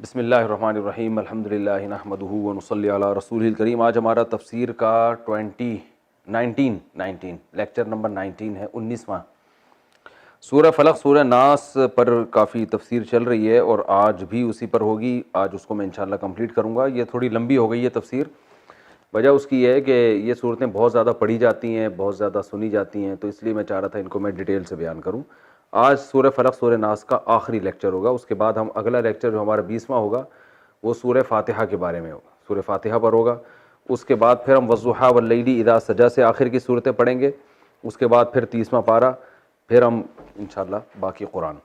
بسم اللہ الرحمن الرحیم، الحمدللہ نحمدہ ونصلی علی رسولہ الکریم۔ آج ہمارا تفسیر کا 19 لیکچر نمبر 19 ہے، 19واں۔ سورہ فلق سورہ ناس پر کافی تفسیر چل رہی ہے اور آج بھی اسی پر ہوگی۔ آج اس کو میں انشاءاللہ کمپلیٹ کروں گا۔ یہ تھوڑی لمبی ہو گئی ہے تفسیر، وجہ اس کی یہ ہے کہ یہ صورتیں بہت زیادہ پڑھی جاتی ہیں، بہت زیادہ سنی جاتی ہیں، تو اس لیے میں چاہ رہا تھا ان کو میں ڈیٹیل سے بیان کروں۔ آج سورہ فلق سورہ ناس کا آخری لیکچر ہوگا، اس کے بعد ہم اگلا لیکچر جو ہمارا 20واں ہوگا وہ سورہ فاتحہ کے بارے میں ہوگا، سورہ فاتحہ پر ہوگا۔ اس کے بعد پھر ہم والضحیٰ واللیل اذا سجی سے آخر کی صورتیں پڑھیں گے۔ اس کے بعد پھر 30واں پارہ، پھر ہم انشاءاللہ باقی قرآن۔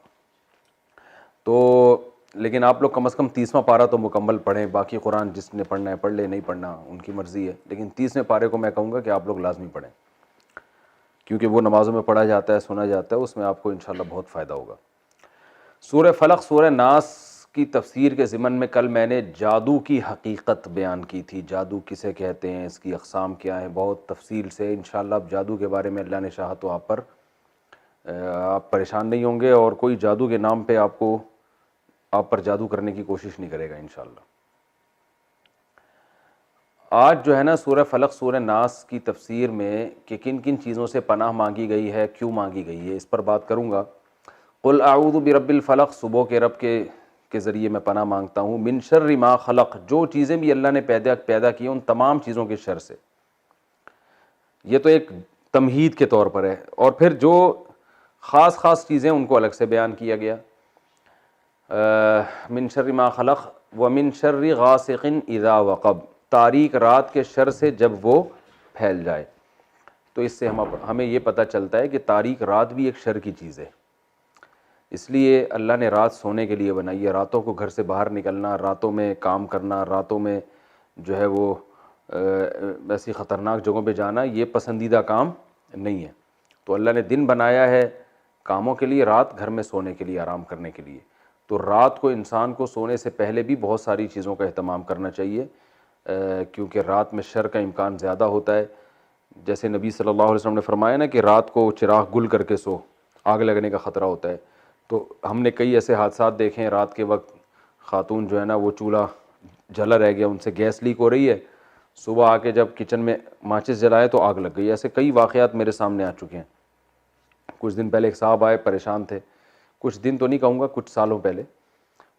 تو لیکن آپ لوگ کم از کم 30واں پارہ تو مکمل پڑھیں، باقی قرآن جس نے پڑھنا ہے پڑھ لے، نہیں پڑھنا ان کی مرضی ہے، لیکن 30ویں پارے کو میں کہوں گا کہ آپ لوگ لازمی پڑھیں، کیونکہ وہ نمازوں میں پڑھا جاتا ہے، سنا جاتا ہے، اس میں آپ کو انشاءاللہ بہت فائدہ ہوگا۔ سورہ فلق سورہ ناس کی تفسیر کے ضمن میں کل میں نے جادو کی حقیقت بیان کی تھی۔ جادو کسے کہتے ہیں، اس کی اقسام کیا ہیں، بہت تفصیل سے انشاءاللہ اب جادو کے بارے میں اللہ نے چاہا تو آپ پریشان نہیں ہوں گے، اور کوئی جادو کے نام پہ آپ پر جادو کرنے کی کوشش نہیں کرے گا انشاءاللہ۔ آج جو ہے نا سورہ فلق سورہ ناس کی تفسیر میں کہ کن کن چیزوں سے پناہ مانگی گئی ہے، کیوں مانگی گئی ہے، اس پر بات کروں گا۔ قل اعوذ برب الفلق، صبح کے رب کے ذریعے میں پناہ مانگتا ہوں، من شر ما خلق، جو چیزیں بھی اللہ نے پیدا کی ان تمام چیزوں کے شر سے۔ یہ تو ایک تمہید کے طور پر ہے، اور پھر جو خاص چیزیں ان کو الگ سے بیان کیا گیا۔ من شر ما خلق ومن شر غاسق اذا وقب، تاریک رات کے شر سے جب وہ پھیل جائے۔ تو اس سے ہمیں یہ پتہ چلتا ہے کہ تاریک رات بھی ایک شر کی چیز ہے، اس لیے اللہ نے رات سونے کے لیے بنائی ہے۔ راتوں کو گھر سے باہر نکلنا، راتوں میں کام کرنا، راتوں میں جو ہے وہ ایسی خطرناک جگہوں پہ جانا، یہ پسندیدہ کام نہیں ہے۔ تو اللہ نے دن بنایا ہے کاموں کے لیے، رات گھر میں سونے کے لیے، آرام کرنے کے لیے۔ تو رات کو انسان کو سونے سے پہلے بھی بہت ساری چیزوں کا اہتمام کرنا چاہیے، کیونکہ رات میں شر کا امکان زیادہ ہوتا ہے۔ جیسے نبی صلی اللہ علیہ وسلم نے فرمایا نا کہ رات کو چراغ گل کر کے سو، آگ لگنے کا خطرہ ہوتا ہے۔ تو ہم نے کئی ایسے حادثات دیکھے ہیں، رات کے وقت خاتون جو ہے نا وہ چولہا جلا رہ گیا، ان سے گیس لیک ہو رہی ہے، صبح آ کے جب کچن میں ماچس جلائے تو آگ لگ گئی۔ ایسے کئی واقعات میرے سامنے آ چکے ہیں۔ کچھ دن پہلے ایک صاحب آئے، پریشان تھے، کچھ دن تو نہیں کہوں گا، کچھ سالوں پہلے۔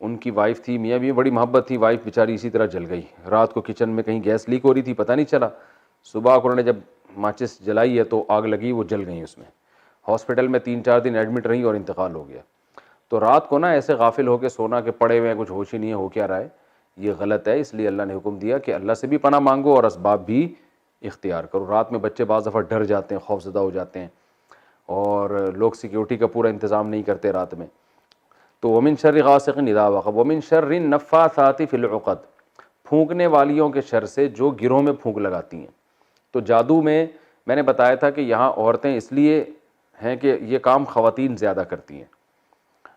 ان کی وائف تھی، میاں بھی بڑی محبت تھی، وائف بیچاری اسی طرح جل گئی۔ رات کو کچن میں کہیں گیس لیک ہو رہی تھی، پتہ نہیں چلا، صبح انہوں نے جب ماچس جلائی ہے تو آگ لگی، وہ جل گئی اس میں۔ ہاسپٹل میں 3-4 دن ایڈمٹ رہی اور انتقال ہو گیا۔ تو رات کو نا ایسے غافل ہو کے سونا کہ پڑے ہوئے ہیں، کچھ ہوش ہی نہیں ہے، ہو کیا رہا ہے، یہ غلط ہے۔ اس لیے اللہ نے حکم دیا کہ اللہ سے بھی پناہ مانگو اور اسباب بھی اختیار کرو۔ رات میں بچے بعض دفعہ ڈر جاتے ہیں، خوف زدہ ہو جاتے ہیں، اور لوگ سیکیورٹی کا پورا انتظام نہیں کرتے رات میں۔ تو ومن شر غاسق اذا وقب ومن شر النفاثات فی العقد، پھونکنے والیوں کے شر سے جو گروہ میں پھونک لگاتی ہیں۔ تو جادو میں نے بتایا تھا کہ یہاں عورتیں اس لیے ہیں کہ یہ کام خواتین زیادہ کرتی ہیں،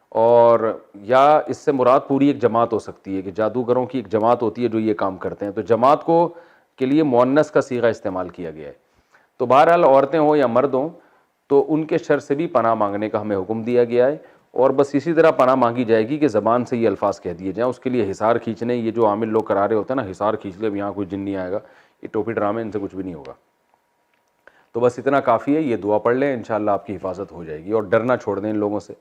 اور یا اس سے مراد پوری ایک جماعت ہو سکتی ہے کہ جادوگروں کی ایک جماعت ہوتی ہے جو یہ کام کرتے ہیں۔ تو جماعت کو کے لیے مؤنث کا صیغہ استعمال کیا گیا ہے۔ تو بہرحال عورتیں ہوں یا مرد ہوں، تو ان کے شر سے بھی پناہ مانگنے کا ہمیں حکم دیا گیا ہے، اور بس اسی طرح پناہ مانگی جائے گی کہ زبان سے یہ الفاظ کہہ دیے جائیں۔ اس کے لیے حصار کھینچنے، یہ جو عامل لوگ کرا رہے ہوتے ہیں نا، حصار کھینچ لے یہاں کوئی جن نہیں آئے گا، یہ ٹوپی ڈرامے، ان سے کچھ بھی نہیں ہوگا۔ تو بس اتنا کافی ہے، یہ دعا پڑھ لیں، انشاءاللہ آپ کی حفاظت ہو جائے گی، اور ڈرنا چھوڑ دیں ان لوگوں سے۔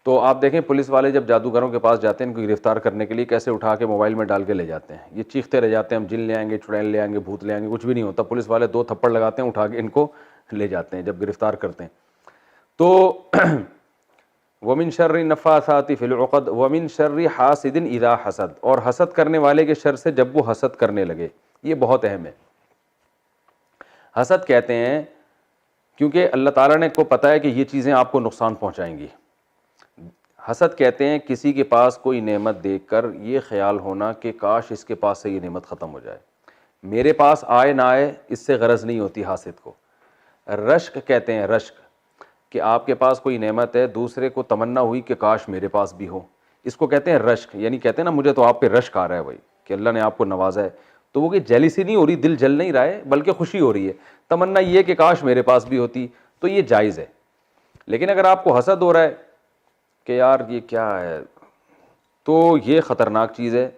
تو آپ دیکھیں پولیس والے جب جادوگروں کے پاس جاتے ہیں ان کو گرفتار کرنے کے لیے، کیسے اٹھا کے موبائل میں ڈال کے لے جاتے ہیں، یہ چیختے رہ جاتے ہیں ہم جن لے آئیں گے، چڑیل لے آئیں گے، بھوت لے آئیں گے، کچھ بھی نہیں ہوتا۔ پولیس والے 2 تھپڑ لگاتے ہیں، اٹھا کے ان کو لے جاتے ہیں جب گرفتار کرتے ہیں۔ تو ومن شر النفاثات فی العقد ومن شر حاسد اذا حسد، اور حسد کرنے والے کے شر سے جب وہ حسد کرنے لگے۔ یہ بہت اہم ہے۔ حسد کہتے ہیں کیونکہ اللہ تعالیٰ نے کو پتہ ہے کہ یہ چیزیں آپ کو نقصان پہنچائیں گی۔ حسد کہتے ہیں کسی کے پاس کوئی نعمت دیکھ کر یہ خیال ہونا کہ کاش اس کے پاس سے یہ نعمت ختم ہو جائے، میرے پاس آئے نہ آئے اس سے غرض نہیں ہوتی حاسد کو۔ رشک کہتے ہیں، رشک کہ آپ کے پاس کوئی نعمت ہے، دوسرے کو تمنا ہوئی کہ کاش میرے پاس بھی ہو، اس کو کہتے ہیں رشک۔ یعنی کہتے ہیں نا مجھے تو آپ پہ رشک آ رہا ہے بھائی کہ اللہ نے آپ کو نوازا ہے، تو وہ کہ جیلیسی نہیں ہو رہی، دل جل نہیں رہا ہے، بلکہ خوشی ہو رہی ہے، تمنا یہ کہ کاش میرے پاس بھی ہوتی، تو یہ جائز ہے۔ لیکن اگر آپ کو حسد ہو رہا ہے کہ یار یہ کیا ہے، تو یہ خطرناک چیز ہے،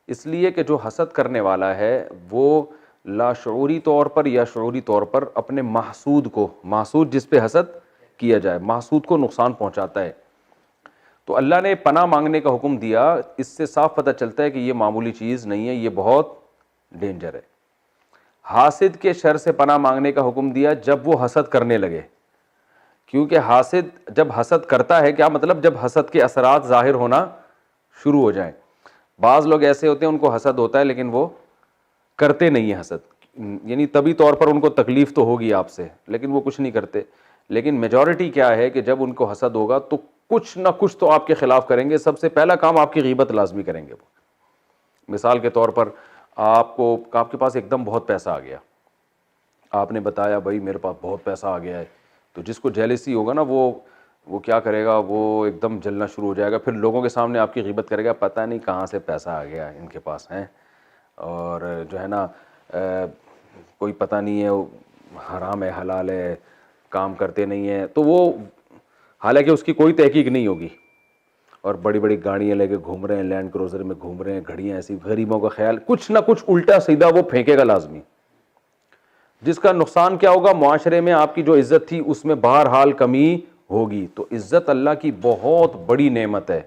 اس لیے کہ جو حسد کرنے والا ہے وہ لاشعوری طور پر یا شعوری طور پر اپنے محسود کو، محسود جس پہ حسد کیا جائے، محسود کو نقصان پہنچاتا ہے۔ تو اللہ نے پناہ مانگنے کا حکم دیا، اس سے صاف پتہ چلتا ہے کہ یہ معمولی چیز نہیں ہے، یہ بہت ڈینجر ہے۔ حاسد کے شر سے پناہ مانگنے کا حکم دیا جب وہ حسد کرنے لگے، کیونکہ حاسد جب حسد کرتا ہے، کیا مطلب جب حسد کے اثرات ظاہر ہونا شروع ہو جائیں۔ بعض لوگ ایسے ہوتے ہیں ان کو حسد ہوتا ہے لیکن وہ کرتے نہیں ہیں حسد، یعنی طبی طور پر ان کو تکلیف تو ہوگی آپ سے لیکن وہ کچھ نہیں کرتے۔ لیکن میجورٹی کیا ہے کہ جب ان کو حسد ہوگا تو کچھ نہ کچھ تو آپ کے خلاف کریں گے، سب سے پہلا کام آپ کی غیبت لازمی کریں گے وہ۔ مثال کے طور پر آپ کے پاس ایک دم بہت پیسہ آ گیا، آپ نے بتایا بھائی میرے پاس بہت پیسہ آ گیا ہے، تو جس کو جیلسی ہوگا نا وہ کیا کرے گا، وہ ایک دم جلنا شروع ہو جائے گا، پھر لوگوں کے سامنے آپ کی غیبت کرے گا، پتہ نہیں کہاں سے پیسہ آ گیا ان کے پاس ہیں، اور جو ہے نا کوئی پتہ نہیں ہے حرام ہے حلال ہے، کام کرتے نہیں ہیں، تو وہ حالانکہ اس کی کوئی تحقیق نہیں ہوگی، اور بڑی بڑی گاڑیاں لے کے گھوم رہے ہیں، لینڈ کروزر میں گھوم رہے ہیں، گھڑیاں ایسی، غریبوں کا خیال، کچھ نہ کچھ الٹا سیدھا وہ پھینکے گا لازمی، جس کا نقصان کیا ہوگا، معاشرے میں آپ کی جو عزت تھی اس میں بہرحال کمی ہوگی۔ تو عزت اللہ کی بہت بڑی نعمت ہے،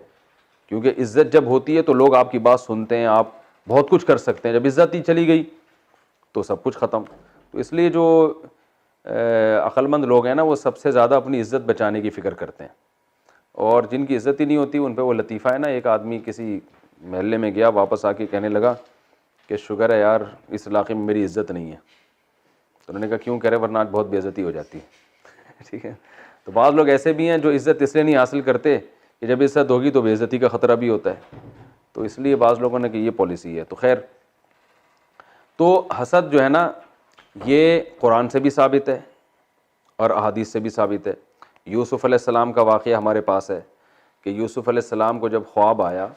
کیونکہ عزت جب ہوتی ہے تو لوگ آپ کی بات سنتے ہیں، آپ بہت کچھ کر سکتے ہیں، جب عزت ہی چلی گئی تو سب کچھ ختم۔ تو اس لیے جو عقل مند لوگ ہیں نا وہ سب سے زیادہ اپنی عزت بچانے کی فکر کرتے ہیں، اور جن کی عزت ہی نہیں ہوتی ان پہ وہ لطیفہ ہے نا، ایک آدمی کسی محلے میں گیا، واپس آ کے کہنے لگا کہ شکر ہے یار اس علاقے میں میری عزت نہیں ہے۔ تو انہوں نے کہا کیوں؟ کہہ رہے ورنہ آج بہت بے عزتی ہو جاتی ہے۔ ٹھیک ہے، تو بعض لوگ ایسے بھی ہیں جو عزت اس لیے نہیں حاصل کرتے کہ جب عزت ہوگی تو بے عزتی کا خطرہ بھی ہوتا ہے، تو اس لیے بعض لوگوں نے کہ یہ پالیسی ہے۔ تو خیر، تو حسد جو ہے نا یہ قرآن سے بھی ثابت ہے اور احادیث سے بھی ثابت ہے۔ یوسف علیہ السلام کا واقعہ ہمارے پاس ہے کہ یوسف علیہ السلام کو جب خواب آیا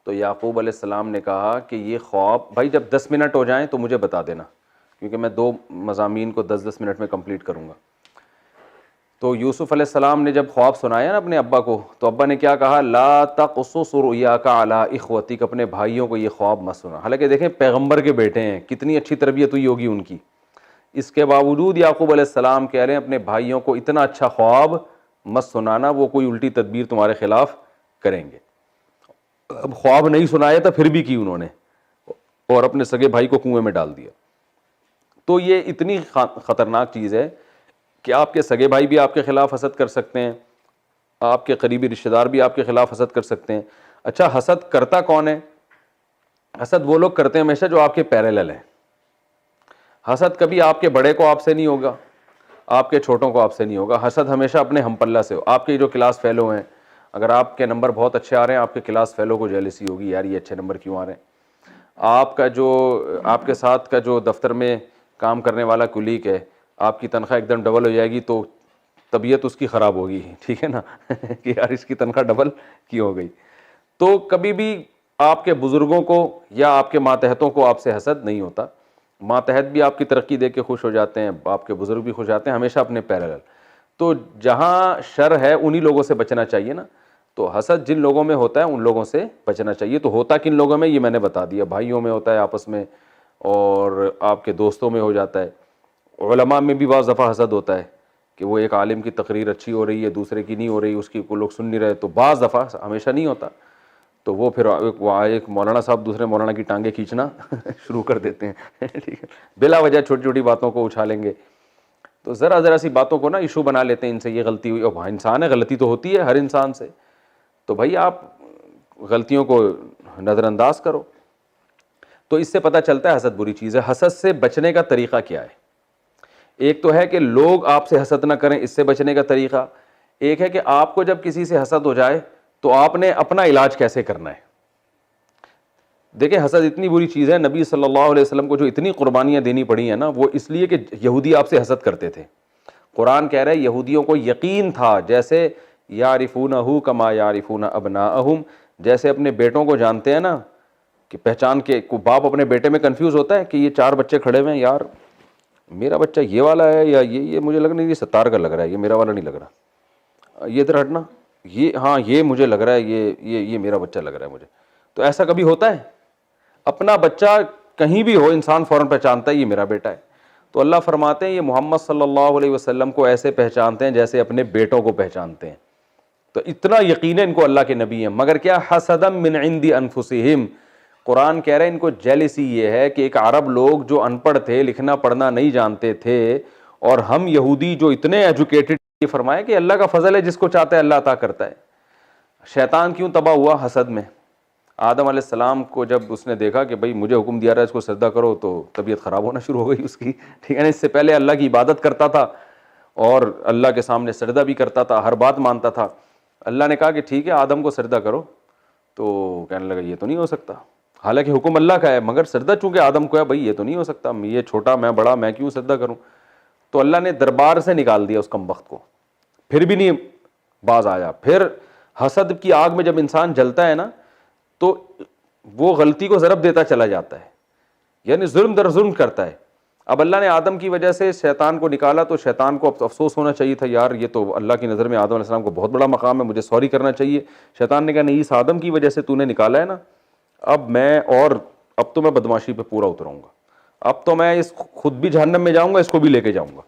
تو یعقوب علیہ السلام نے کہا کہ یہ خواب بھائی جب 10 منٹ ہو جائیں تو مجھے بتا دینا، کیونکہ میں 2 مضامین کو 10 منٹ میں کمپلیٹ کروں گا۔ تو یوسف علیہ السلام نے جب خواب سنایا نا اپنے ابا کو، تو ابا نے کیا کہا، لا تقصص رؤیاک علی اخوتک، اپنے بھائیوں کو یہ خواب مت سنا۔ حالانکہ دیکھیں پیغمبر کے بیٹے ہیں، کتنی اچھی تربیت ہوئی ہوگی ان کی، اس کے باوجود یعقوب علیہ السلام کہہ رہے ہیں اپنے بھائیوں کو اتنا اچھا خواب مت سنانا، وہ کوئی الٹی تدبیر تمہارے خلاف کریں گے۔ اب خواب نہیں سنایا تھا پھر بھی کی انہوں نے، اور اپنے سگے بھائی کو کنویں میں ڈال دیا۔ تو یہ اتنی خطرناک چیز ہے کہ آپ کے سگے بھائی بھی آپ کے خلاف حسد کر سکتے ہیں، آپ کے قریبی رشتہ دار بھی آپ کے خلاف حسد کر سکتے ہیں۔ اچھا حسد کرتا کون ہے؟ حسد وہ لوگ کرتے ہیں ہمیشہ جو آپ کے پیرالل ہیں۔ حسد کبھی آپ کے بڑے کو آپ سے نہیں ہوگا، آپ کے چھوٹوں کو آپ سے نہیں ہوگا، حسد ہمیشہ اپنے ہم پلہ سے ہو۔ آپ کے جو کلاس فیلو ہیں، اگر آپ کے نمبر بہت اچھے آ رہے ہیں، آپ کے کلاس فیلو کو جیلسی ہوگی، یار یہ اچھے نمبر کیوں آ رہے ہیں۔ آپ کا جو آپ کے ساتھ کا جو دفتر میں کام کرنے والا کلیگ ہے، آپ کی تنخواہ ایک دم ڈبل ہو جائے گی تو طبیعت اس کی خراب ہوگی، ٹھیک ہے نا، کہ یار اس کی تنخواہ ڈبل کیوں ہو گئی۔ تو کبھی بھی آپ کے بزرگوں کو یا آپ کے ماتحتوں کو آپ سے حسد نہیں ہوتا، ماتحت بھی آپ کی ترقی دیکھ کے خوش ہو جاتے ہیں، آپ کے بزرگ بھی خوش جاتے ہیں، ہمیشہ اپنے پیرالل۔ تو جہاں شر ہے انہی لوگوں سے بچنا چاہیے نا، تو حسد جن لوگوں میں ہوتا ہے ان لوگوں سے بچنا چاہیے۔ تو ہوتا کن لوگوں میں یہ میں نے بتا دیا، بھائیوں میں ہوتا ہے آپس میں، اور آپ کے دوستوں میں ہو جاتا ہے، علماء میں بھی بعض دفعہ حسد ہوتا ہے کہ وہ ایک عالم کی تقریر اچھی ہو رہی ہے دوسرے کی نہیں ہو رہی، اس کی کو لوگ سن نہیں رہے، تو بعض دفعہ، ہمیشہ نہیں ہوتا، تو وہ پھر ایک مولانا صاحب دوسرے مولانا کی ٹانگیں کھینچنا شروع کر دیتے ہیں، ٹھیک ہے، بلا وجہ چھوٹی چھوٹی باتوں کو اچھالیں گے، تو ذرا سی باتوں کو نا ایشو بنا لیتے ہیں، ان سے یہ غلطی ہوئی، اور انسان ہے، غلطی تو ہوتی ہے ہر انسان سے، تو بھائی آپ غلطیوں کو نظر انداز کرو۔ تو اس سے پتہ چلتا ہے حسد بری چیز ہے۔ حسد سے بچنے کا طریقہ کیا ہے؟ ایک تو ہے کہ لوگ آپ سے حسد نہ کریں، اس سے بچنے کا طریقہ۔ ایک ہے کہ آپ کو جب کسی سے حسد ہو جائے تو آپ نے اپنا علاج کیسے کرنا ہے۔ دیکھیں حسد اتنی بری چیز ہے، نبی صلی اللہ علیہ وسلم کو جو اتنی قربانیاں دینی پڑی ہیں نا، وہ اس لیے کہ یہودی آپ سے حسد کرتے تھے۔ قرآن کہہ رہا ہے یہودیوں کو یقین تھا، جیسے یعرفونہ کما یعرفون ابناءہم، جیسے اپنے بیٹوں کو جانتے ہیں نا، کہ پہچان کے باپ اپنے بیٹے میں کنفیوز ہوتا ہے کہ یہ 4 بچے کھڑے ہوئے ہیں، یار میرا بچہ یہ والا ہے یا یہ مجھے لگ نہیں، یہ 17 کا لگ رہا ہے، یہ میرا والا نہیں لگ رہا، یہ ادھر ہٹنا، یہ ہاں یہ مجھے لگ رہا ہے، یہ میرا بچہ لگ رہا ہے مجھے۔ تو ایسا کبھی ہوتا ہے؟ اپنا بچہ کہیں بھی ہو انسان فوراً پہچانتا ہے یہ میرا بیٹا ہے. تو اللہ فرماتے ہیں یہ محمد صلی اللہ علیہ وسلم کو ایسے پہچانتے ہیں جیسے اپنے بیٹوں کو پہچانتے ہیں. تو اتنا یقین ہے ان کو اللہ کے نبی ہیں. مگر کیا حسدا من عند انفسہم، قرآن کہہ رہے ہیں ان کو جیلسی یہ ہے کہ ایک عرب لوگ جو ان پڑھ تھے، لکھنا پڑھنا نہیں جانتے تھے، اور ہم یہودی جو اتنے ایجوکیٹڈ، یہ فرمایا کہ اللہ کا فضل ہے، جس کو چاہتا ہے اللہ عطا کرتا ہے. شیطان کیوں تباہ ہوا؟ حسد میں. آدم علیہ السلام کو جب اس نے دیکھا کہ بھئی مجھے حکم دیا رہا ہے اس کو سجدہ کرو، تو طبیعت خراب ہونا شروع ہو گئی اس کی. ٹھیک ہے نا، اس سے پہلے اللہ کی عبادت کرتا تھا اور اللہ کے سامنے سجدہ بھی کرتا تھا، ہر بات مانتا تھا. اللہ نے کہا کہ ٹھیک ہے آدم کو سجدہ کرو، تو کہنے لگا یہ تو نہیں ہو سکتا، حالانکہ حکم اللہ کا ہے، مگر سجدہ چونکہ آدم کو ہے، بھئی یہ تو نہیں ہو سکتا، یہ چھوٹا میں بڑا، میں کیوں سجدہ کروں. تو اللہ نے دربار سے نکال دیا اس کمبخت کو، پھر بھی نہیں باز آیا. پھر حسد کی آگ میں جب انسان جلتا ہے نا تو وہ غلطی کو ضرب دیتا چلا جاتا ہے، یعنی ظلم در ظلم کرتا ہے. اب اللہ نے آدم کی وجہ سے شیطان کو نکالا، تو شیطان کو افسوس ہونا چاہیے تھا، یار یہ تو اللہ کی نظر میں آدم علیہ السلام کو بہت بڑا مقام ہے، مجھے سوری کرنا چاہیے. شیطان نے کہا نہیں، اس آدم کی وجہ سے تو نے نکالا ہے نا، اب تو میں بدماشی پہ پورا اتروں گا، اب تو میں اس خود بھی جہنم میں جاؤں گا، اس کو بھی لے کے جاؤں گا.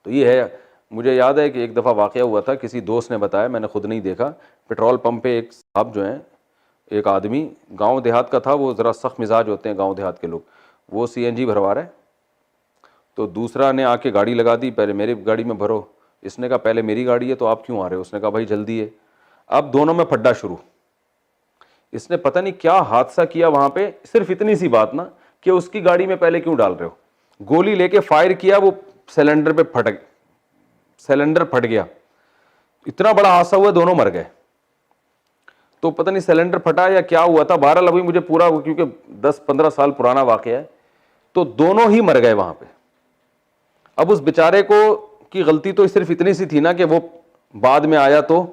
تو یہ ہے. مجھے یاد ہے کہ ایک دفعہ واقعہ ہوا تھا، کسی دوست نے بتایا، میں نے خود نہیں دیکھا. پیٹرول پمپ پہ ایک صاحب جو ہیں، ایک آدمی گاؤں دیہات کا تھا، وہ ذرا سخت مزاج ہوتے ہیں گاؤں دیہات کے لوگ، وہ سی این جی بھروا رہے، تو دوسرا نے آ کے گاڑی لگا دی، پہلے میری گاڑی میں بھرو. اس نے کہا پہلے میری گاڑی ہے تو آپ کیوں آ رہے ہو؟ اس نے کہا بھائی جلدی ہے. اب دونوں میں پھڈا شروع. اس نے پتہ نہیں کیا حادثہ کیا وہاں پہ، صرف اتنی سی بات نا کہ اس کی گاڑی میں پہلے کیوں ڈال رہے ہو. گولی لے کے فائر کیا، وہ سلنڈر پہ سلنڈر پھٹ گیا. اتنا بڑا حادثہ ہوا، دونوں مر گئے. تو پتہ نہیں سلنڈر پھٹا یا کیا ہوا تھا، بہرحال ابھی مجھے پورا، کیونکہ 10-15 سال پرانا واقعہ ہے، تو دونوں ہی مر گئے وہاں پہ. اب اس بیچارے کو کی غلطی تو صرف اتنی سی تھی نا کہ وہ بعد میں آیا تو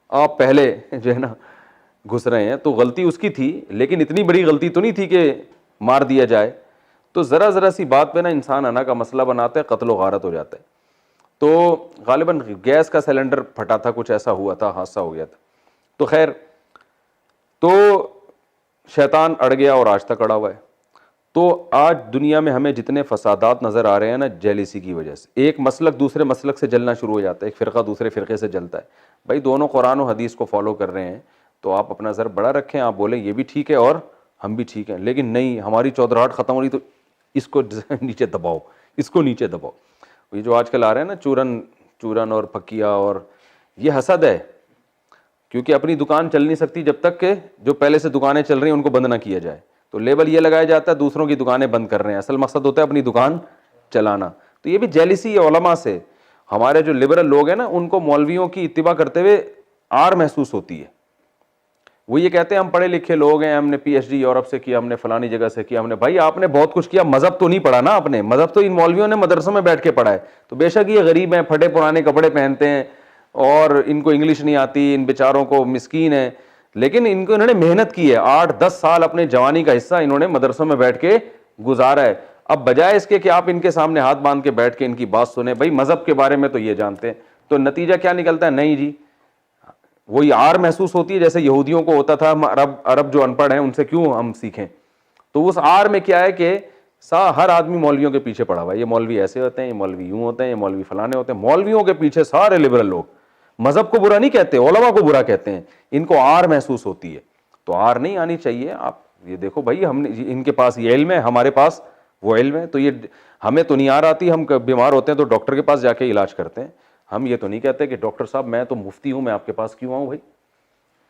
آپ پہلے جو ہے نا گھس رہے ہیں، تو غلطی اس کی تھی، لیکن اتنی بڑی غلطی تو نہیں تھی کہ مار دیا جائے. تو ذرا سی بات پہ نا انسان انا کا مسئلہ بناتا ہے، قتل و غارت ہو جاتا ہے. تو غالباً گیس کا سلنڈر پھٹا تھا، کچھ ایسا ہوا تھا، حادثہ ہو گیا تھا. تو خیر، تو شیطان اڑ گیا اور آج تک اڑا ہوا ہے. تو آج دنیا میں ہمیں جتنے فسادات نظر آ رہے ہیں نا، جیلیسی کی وجہ سے. ایک مسلک دوسرے مسلک سے جلنا شروع ہو جاتا ہے، ایک فرقہ دوسرے فرقے سے جلتا ہے. بھائی دونوں قرآن و حدیث کو فالو کر رہے ہیں تو آپ اپنا ضرب بڑا رکھیں، آپ بولیں یہ بھی ٹھیک ہے اور ہم بھی ٹھیک ہیں، لیکن نہیں، ہماری چودراہٹ ختم ہو رہی تو اس کو نیچے دباؤ، اس کو نیچے دباؤ. یہ جو آج کل آ رہے ہیں نا چورن اور پکیا، اور یہ حسد ہے، کیونکہ اپنی دکان چل نہیں سکتی جب تک کہ جو پہلے سے دکانیں چل رہی ہیں ان کو بند نہ کیا جائے. تو لیبل یہ لگایا جاتا ہے دوسروں کی دکانیں بند کر رہے ہیں، اصل مقصد ہوتا ہے اپنی دکان چلانا. تو یہ بھی جیلسی ہے علماء سے. ہمارے جو لبرل لوگ ہیں نا، ان کو مولویوں کی اتباع کرتے ہوئے آر محسوس ہوتی ہے. وہ یہ کہتے ہیں ہم پڑھے لکھے لوگ ہیں، ہم نے پی ایچ ڈی یورپ سے کیا، ہم نے فلانی جگہ سے کیا، ہم نے. بھائی آپ نے بہت کچھ کیا، مذہب تو نہیں پڑھا نا آپ نے. مذہب تو ان مولویوں نے مدرسوں میں بیٹھ کے پڑھا ہے. تو بے شک یہ غریب ہیں، پھٹے پرانے کپڑے پہنتے ہیں اور ان کو انگلش نہیں آتی، ان بیچاروں کو مسکین ہیں، لیکن ان کو انہوں نے محنت کی ہے. 8-10 سال اپنے جوانی کا حصہ انہوں نے مدرسوں میں بیٹھ کے گزارا ہے. اب بجائے اس کے کہ آپ ان کے سامنے ہاتھ باندھ کے بیٹھ کے ان کی بات سنیں، بھائی مذہب کے بارے میں تو یہ جانتے ہیں، تو نتیجہ کیا نکلتا ہے؟ نہیں جی، وہی آر محسوس ہوتی ہے جیسے یہودیوں کو ہوتا تھا، عرب جو ان پڑھ ہیں ان سے کیوں ہم سیکھیں. تو اس آر میں کیا ہے کہ ہر آدمی مولویوں کے پیچھے پڑا ہوا ہے، یہ مولوی ایسے ہوتے ہیں، یہ مولوی یوں ہوتے ہیں، یہ مولوی فلانے ہوتے ہیں. مولویوں کے پیچھے سارے لبرل لوگ. مذہب کو برا نہیں کہتے، علماء کو برا کہتے ہیں. ان کو آر محسوس ہوتی ہے. تو آر نہیں آنی چاہیے. آپ یہ دیکھو بھائی، ہم نے ان کے پاس یہ علم ہے، ہمارے پاس وہ علم ہے. تو یہ ہمیں تو نہیں آر آتی، ہم بیمار ہوتے ہیں تو ڈاکٹر کے پاس جا کے علاج کرتے ہیں. ہم یہ تو نہیں کہتے کہ ڈاکٹر صاحب میں تو مفتی ہوں، میں آپ کے پاس کیوں آؤں؟ بھائی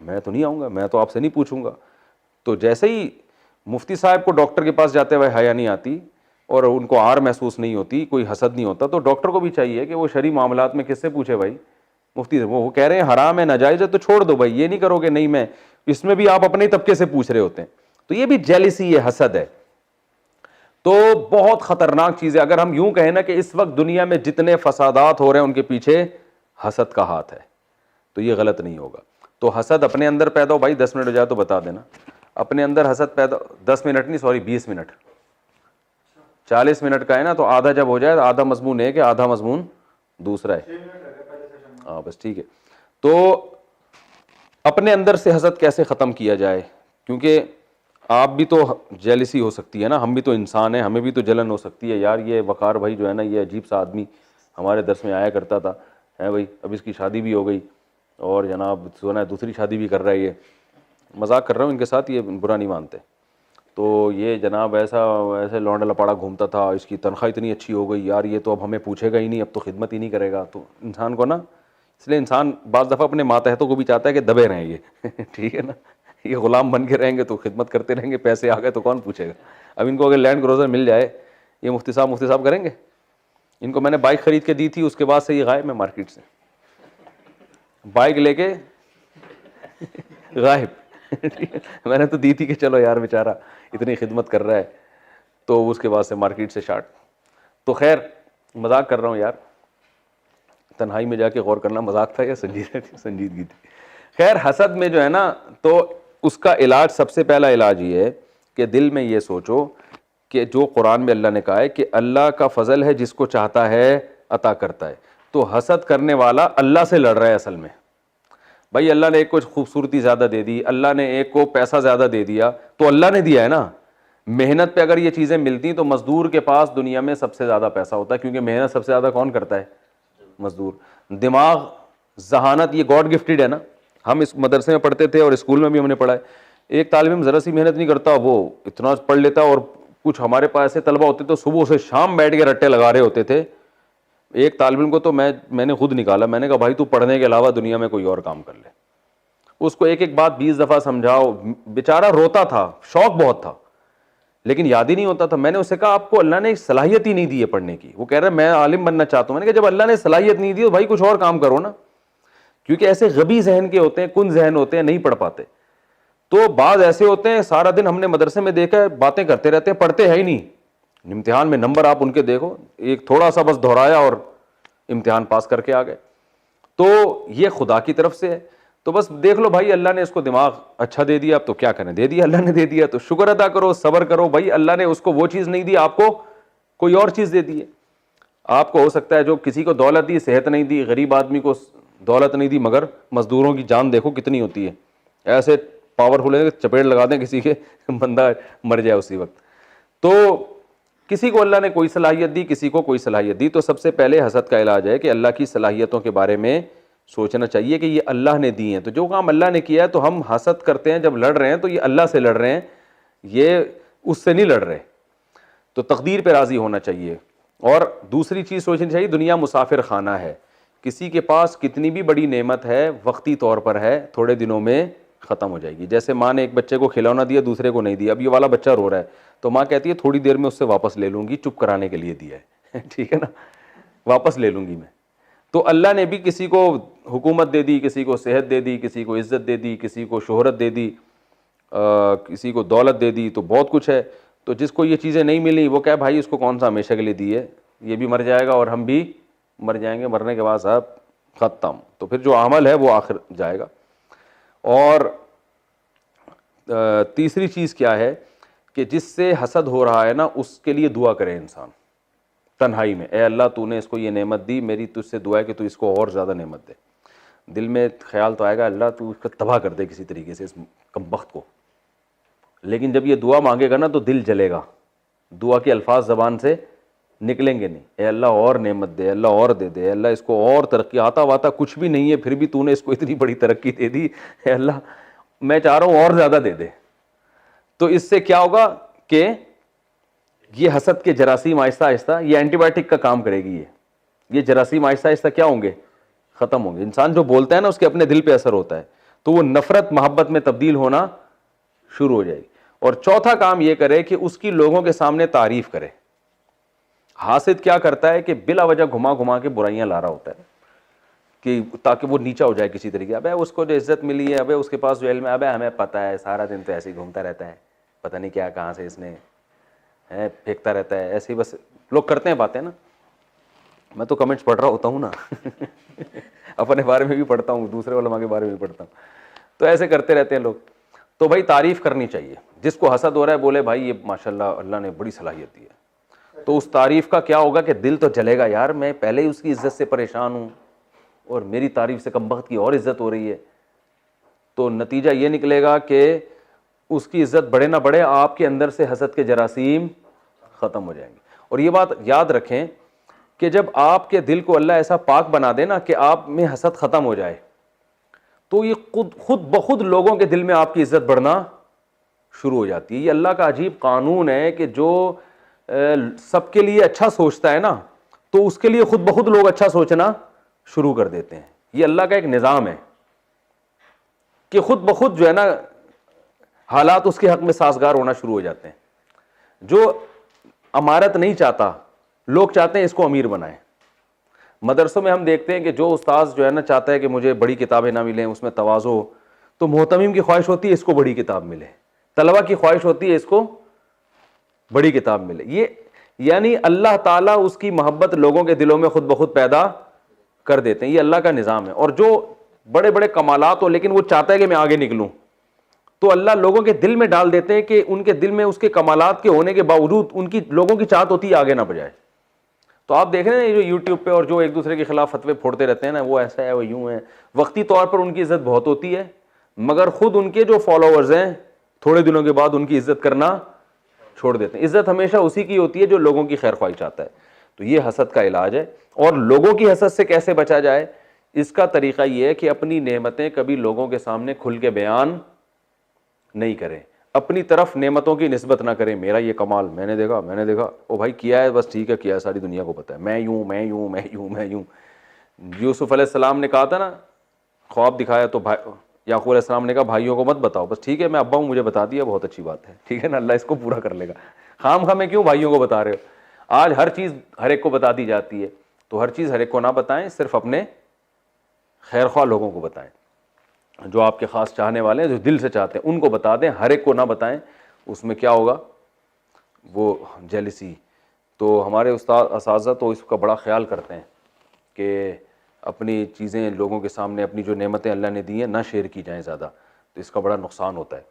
میں تو نہیں آؤں گا، میں تو آپ سے نہیں پوچھوں گا. تو جیسے ہی مفتی صاحب کو ڈاکٹر کے پاس جاتے ہوئے حیا نہیں آتی اور ان کو آر محسوس نہیں ہوتی، کوئی حسد نہیں ہوتا، تو ڈاکٹر کو بھی چاہیے کہ وہ شرعی معاملات میں کس سے پوچھے. بھائی مفتی سے وہ کہہ رہے ہیں حرام ہے، ناجائز ہے، تو چھوڑ دو. بھائی یہ نہیں کرو کہ نہیں میں اس میں بھی آپ اپنے طبقے سے پوچھ رہے ہوتے ہیں. تو یہ بھی جیلسی ہے، حسد ہے. تو بہت خطرناک چیز ہے. اگر ہم یوں کہیں نا کہ اس وقت دنیا میں جتنے فسادات ہو رہے ہیں ان کے پیچھے حسد کا ہاتھ ہے، تو یہ غلط نہیں ہوگا. تو حسد اپنے اندر پیدا ہو. بھائی 10 منٹ ہو جائے تو بتا دینا. اپنے اندر حسد پیدا 10 منٹ نہیں، سوری 20 منٹ، 40 منٹ کا ہے نا، تو آدھا جب ہو جائے، آدھا مضمون ایک ہے، آدھا مضمون دوسرا ہے. ہاں بس ٹھیک ہے. تو اپنے اندر سے حسد کیسے ختم کیا جائے؟ کیونکہ آپ بھی تو جیلسی ہو سکتی ہے نا, ہم بھی تو انسان ہیں, ہمیں بھی تو جلن ہو سکتی ہے یار یہ وقار بھائی جو ہے نا یہ عجیب سا آدمی ہمارے درس میں آیا کرتا تھا ہے بھائی, اب اس کی شادی بھی ہو گئی اور جناب سنا ہے دوسری شادی بھی کر رہا ہے, یہ مذاق کر رہا ہوں ان کے ساتھ, یہ برا نہیں مانتے. تو یہ جناب ایسے لونڈا لپاڑا گھومتا تھا, اس کی تنخواہ اتنی اچھی ہو گئی یار, یہ تو اب ہمیں پوچھے گا ہی نہیں, اب تو خدمت ہی نہیں کرے گا. تو انسان کو نا, اس لیے انسان بعض دفعہ اپنے ماتحتوں کو بھی چاہتا ہے کہ دبے رہیں یہ ٹھیک ہے نا, یہ غلام بن کے رہیں گے تو خدمت کرتے رہیں گے, پیسے آ گئے تو کون پوچھے گا. اب ان کو اگر لینڈ کروزر مل جائے, یہ مفتی صاحب کریں گے. ان کو میں نے بائک خرید کے دی تھی, اس کے بعد سے یہ غائب ہے مارکیٹ سے, بائک لے کے غائب. میں نے تو دی تھی کہ چلو یار بیچارہ اتنی خدمت کر رہا ہے, تو اس کے بعد سے مارکیٹ سے شارٹ. تو خیر مذاق کر رہا ہوں یار, تنہائی میں جا کے غور کرنا مذاق تھا یا سنجیدگی تھی. خیر حسد میں جو ہے نا, تو اس کا علاج, سب سے پہلا علاج یہ ہے کہ دل میں یہ سوچو کہ جو قرآن میں اللہ نے کہا ہے کہ اللہ کا فضل ہے جس کو چاہتا ہے عطا کرتا ہے. تو حسد کرنے والا اللہ سے لڑ رہا ہے اصل میں. بھائی اللہ نے ایک کو خوبصورتی زیادہ دے دی, اللہ نے ایک کو پیسہ زیادہ دے دیا, تو اللہ نے دیا ہے نا. محنت پہ اگر یہ چیزیں ملتی تو مزدور کے پاس دنیا میں سب سے زیادہ پیسہ ہوتا ہے, کیونکہ محنت سب سے زیادہ کون کرتا ہے؟ مزدور. دماغ, ذہانت, یہ گاڈ گفٹڈ ہے نا. ہم اس مدرسے میں پڑھتے تھے اور اسکول میں بھی ہم نے پڑھا ہے, ایک طالب علم ذرا سی محنت نہیں کرتا, وہ اتنا پڑھ لیتا. اور کچھ ہمارے پاس ایسے طلبہ ہوتے تو صبح سے شام بیٹھ کے رٹے لگا رہے ہوتے تھے. ایک طالب علم کو تو میں نے خود نکالا, میں نے کہا بھائی تو پڑھنے کے علاوہ دنیا میں کوئی اور کام کر لے. اس کو ایک ایک بات 20 دفعہ سمجھاؤ, بیچارہ روتا تھا, شوق بہت تھا لیکن یاد ہی نہیں ہوتا تھا. میں نے اسے کہا آپ کو اللہ نے صلاحیت ہی نہیں دی ہے پڑھنے کی. وہ کہہ رہا ہے میں عالم بننا چاہتا ہوں. میں نے کہا جب اللہ نے صلاحیت نہیں دی تو بھائی کچھ اور کام کرو نا, کیونکہ ایسے غبی ذہن کے ہوتے ہیں, کن ذہن ہوتے ہیں, نہیں پڑھ پاتے. تو بعض ایسے ہوتے ہیں سارا دن ہم نے مدرسے میں دیکھا ہے باتیں کرتے رہتے ہیں, پڑھتے ہیں ہی نہیں. امتحان میں نمبر آپ ان کے دیکھو, ایک تھوڑا سا بس دہرایا اور امتحان پاس کر کے آ گئے. تو یہ خدا کی طرف سے ہے. تو بس دیکھ لو بھائی اللہ نے اس کو دماغ اچھا دے دیا, اب تو کیا کریں, دے دیا اللہ نے, دے دیا تو شکر ادا کرو, صبر کرو. بھائی اللہ نے اس کو وہ چیز نہیں دی, آپ کو کوئی اور چیز دے دی ہے. آپ کو ہو سکتا ہے جو کسی کو دولت دی, صحت نہیں دی, غریب آدمی کو دولت نہیں دی, مگر مزدوروں کی جان دیکھو کتنی ہوتی ہے, ایسے پاورفل ہے چپیڑ لگا دیں کسی کے, بندہ مر جائے اسی وقت. تو کسی کو اللہ نے کوئی صلاحیت دی, کسی کو کوئی صلاحیت دی. تو سب سے پہلے حسد کا علاج ہے کہ اللہ کی صلاحیتوں کے بارے میں سوچنا چاہیے کہ یہ اللہ نے دی ہیں. تو جو کام اللہ نے کیا ہے تو ہم حسد کرتے ہیں, جب لڑ رہے ہیں تو یہ اللہ سے لڑ رہے ہیں, یہ اس سے نہیں لڑ رہے. تو تقدیر پہ راضی ہونا چاہیے. اور دوسری چیز سوچنی چاہیے, دنیا مسافر خانہ ہے. کسی کے پاس کتنی بھی بڑی نعمت ہے وقتی طور پر ہے, تھوڑے دنوں میں ختم ہو جائے گی. جیسے ماں نے ایک بچے کو کھلونا دیا, دوسرے کو نہیں دیا. اب یہ والا بچہ رو رہا ہے تو ماں کہتی ہے تھوڑی دیر میں اس سے واپس لے لوں گی, چپ کرانے کے لیے دیا ہے ٹھیک ہے نا, واپس لے لوں گی میں. تو اللہ نے بھی کسی کو حکومت دے دی, کسی کو صحت دے دی, کسی کو عزت دے دی, کسی کو شہرت دے دی, کسی کو دولت دے دی, تو بہت کچھ ہے. تو جس کو یہ چیزیں نہیں ملی وہ کہے بھائی اس کو کون سا ہمیشہ کے لیے دی ہے, یہ بھی مر جائے گا اور ہم بھی مر جائیں گے, مرنے کے بعد صاحب ختم. تو پھر جو عمل ہے وہ آخر جائے گا. اور تیسری چیز کیا ہے کہ جس سے حسد ہو رہا ہے نا اس کے لیے دعا کرے انسان تنہائی میں, اے اللہ تو نے اس کو یہ نعمت دی, میری تجھ سے دعا ہے کہ تو اس کو اور زیادہ نعمت دے. دل میں خیال تو آئے گا اللہ تو اس کو تباہ کر دے کسی طریقے سے اس کمبخت کو, لیکن جب یہ دعا مانگے گا نا تو دل جلے گا, دعا کے الفاظ زبان سے نکلیں گے نہیں. اے اللہ اور نعمت دے, اللہ اور دے دے, اللہ اس کو اور ترقی, آتا واتا کچھ بھی نہیں ہے پھر بھی تو نے اس کو اتنی بڑی ترقی دے دی, اے اللہ میں چاہ رہا ہوں اور زیادہ دے دے. تو اس سے کیا ہوگا کہ یہ حسد کے جراثیم آہستہ آہستہ, یہ اینٹی بایوٹک کا کام کرے گی, یہ جراثیم آہستہ آہستہ کیا ہوں گے, ختم ہوں گے. انسان جو بولتا ہے نا اس کے اپنے دل پہ اثر ہوتا ہے, تو وہ نفرت محبت میں تبدیل ہونا شروع ہو جائے گی. اور چوتھا کام یہ کرے کہ اس کی لوگوں کے سامنے تعریف کرے. حاسد کیا کرتا ہے کہ بلا وجہ گھما گھما کے برائیاں لا رہا ہوتا ہے کہ تاکہ وہ نیچا ہو جائے کسی طریقے. ابے اس کو جو عزت ملی ہے, ابے اس کے پاس جو علم ہے, ابے ہمیں پتہ ہے سارا دن تو ایسے ہی گھومتا رہتا ہے, پتہ نہیں کیا کہاں سے اس نے پھینکتا رہتا ہے, ایسے ہی بس لوگ کرتے ہیں باتیں نا. میں تو کمنٹس پڑھ رہا ہوتا ہوں نا اپنے بارے میں بھی پڑھتا ہوں, دوسرے علماء کے بارے میں بھی پڑھتا ہوں, تو ایسے کرتے رہتے ہیں لوگ. تو بھائی تعریف کرنی چاہیے. جس کو حسد ہو رہا ہے بولے بھائی یہ ماشاءاللہ اللہ نے بڑی صلاحیت دی ہے. تو اس تعریف کا کیا ہوگا کہ دل تو جلے گا, یار میں پہلے ہی اس کی عزت سے پریشان ہوں اور میری تعریف سے کم بخت کی اور عزت ہو رہی ہے. تو نتیجہ یہ نکلے گا کہ اس کی عزت بڑھے نہ بڑھے آپ کے اندر سے حسد کے جراثیم ختم ہو جائیں گے. اور یہ بات یاد رکھیں کہ جب آپ کے دل کو اللہ ایسا پاک بنا دے نا کہ آپ میں حسد ختم ہو جائے, تو یہ خود بخود لوگوں کے دل میں آپ کی عزت بڑھنا شروع ہو جاتی ہے. یہ اللہ کا عجیب قانون ہے کہ جو سب کے لیے اچھا سوچتا ہے نا, تو اس کے لیے خود بخود لوگ اچھا سوچنا شروع کر دیتے ہیں. یہ اللہ کا ایک نظام ہے کہ خود بخود جو ہے نا حالات اس کے حق میں سازگار ہونا شروع ہو جاتے ہیں. جو امارت نہیں چاہتا, لوگ چاہتے ہیں اس کو امیر بنائیں. مدرسوں میں ہم دیکھتے ہیں کہ جو استاذ جو ہے نا چاہتا ہے کہ مجھے بڑی کتابیں نہ ملیں, اس میں تواضع ہو, تو محتمم کی خواہش ہوتی ہے اس کو بڑی کتاب ملے, طلبہ کی خواہش ہوتی ہے اس کو بڑی کتاب ملے. یہ یعنی اللہ تعالیٰ اس کی محبت لوگوں کے دلوں میں خود بخود پیدا کر دیتے ہیں. یہ اللہ کا نظام ہے. اور جو بڑے بڑے کمالات ہو لیکن وہ چاہتا ہے کہ میں آگے نکلوں, تو اللہ لوگوں کے دل میں ڈال دیتے ہیں کہ ان کے دل میں اس کے کمالات کے ہونے کے باوجود ان کی لوگوں کی چاہت ہوتی ہے آگے نہ بجائے. تو آپ دیکھ رہے ہیں جو یوٹیوب پہ اور جو ایک دوسرے کے خلاف فتوے پھوڑتے رہتے ہیں نا, وہ ایسا ہے, وہ یوں ہے, وقتی طور پر ان کی عزت بہت ہوتی ہے, مگر خود ان کے جو فالوورز ہیں تھوڑے دنوں کے بعد ان کی عزت کرنا چھوڑ دیتے ہیں. عزت ہمیشہ اسی کی ہوتی ہے جو لوگوں کی خیر خواہی چاہتا ہے. تو یہ حسد کا علاج ہے. اور لوگوں کی حسد سے کیسے بچا جائے, اس کا طریقہ یہ ہے کہ اپنی نعمتیں کبھی لوگوں کے سامنے کھل کے بیان نہیں کریں, اپنی طرف نعمتوں کی نسبت نہ کریں. میرا یہ کمال, میں نے دیکھا, او بھائی کیا ہے, بس ٹھیک ہے کیا ہے, ساری دنیا کو پتہ ہے, میں یوں. یوسف علیہ السلام نے کہا تھا نا, خواب دکھایا تو یعقوب علیہ السلام نے کہا بھائیوں کو مت بتاؤ, بس ٹھیک ہے میں ابا ہوں, مجھے بتا دیا, بہت اچھی بات ہے, ٹھیک ہے نا, اللہ اس کو پورا کر لے گا. خام خواہ میں کیوں بھائیوں کو بتا رہے ہو؟ آج ہر چیز ہر ایک کو بتا دی جاتی ہے, تو ہر چیز ہر ایک کو نہ بتائیں, صرف اپنے خیر خواہ لوگوں کو بتائیں, جو آپ کے خاص چاہنے والے ہیں, جو دل سے چاہتے ہیں ان کو بتا دیں, ہر ایک کو نہ بتائیں. اس میں کیا ہوگا, وہ جیلسی. تو ہمارے استاد اساتذہ تو اس کا بڑا خیال کرتے ہیں کہ اپنی چیزیں لوگوں کے سامنے, اپنی جو نعمتیں اللہ نے دی ہیں نہ شیئر کی جائیں زیادہ, تو اس کا بڑا نقصان ہوتا ہے.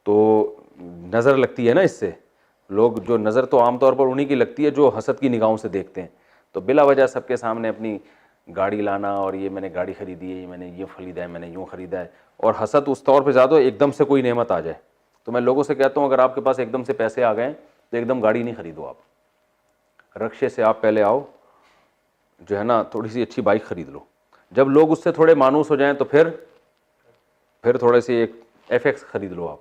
تو نظر لگتی ہے نا اس سے, لوگ جو نظر تو عام طور پر انہی کی لگتی ہے جو حسد کی نگاہوں سے دیکھتے ہیں. تو بلا وجہ سب کے سامنے اپنی گاڑی لانا, اور یہ میں نے گاڑی خریدی ہے, یہ میں نے یہ خریدا ہے, میں نے یوں خریدا ہے, اور حسد اس طور پہ زیادہ ایک دم سے کوئی نعمت آ جائے. تو میں لوگوں سے کہتا ہوں اگر آپ کے پاس ایک دم سے پیسے آ گئے تو ایک دم گاڑی نہیں خریدو, آپ رکشے سے آپ پہلے آؤ, جو ہے نا تھوڑی سی اچھی بائک خرید لو. جب لوگ اس سے تھوڑے مانوس ہو جائیں تو پھر تھوڑے سی ایک ایف ایکس خرید لو آپ,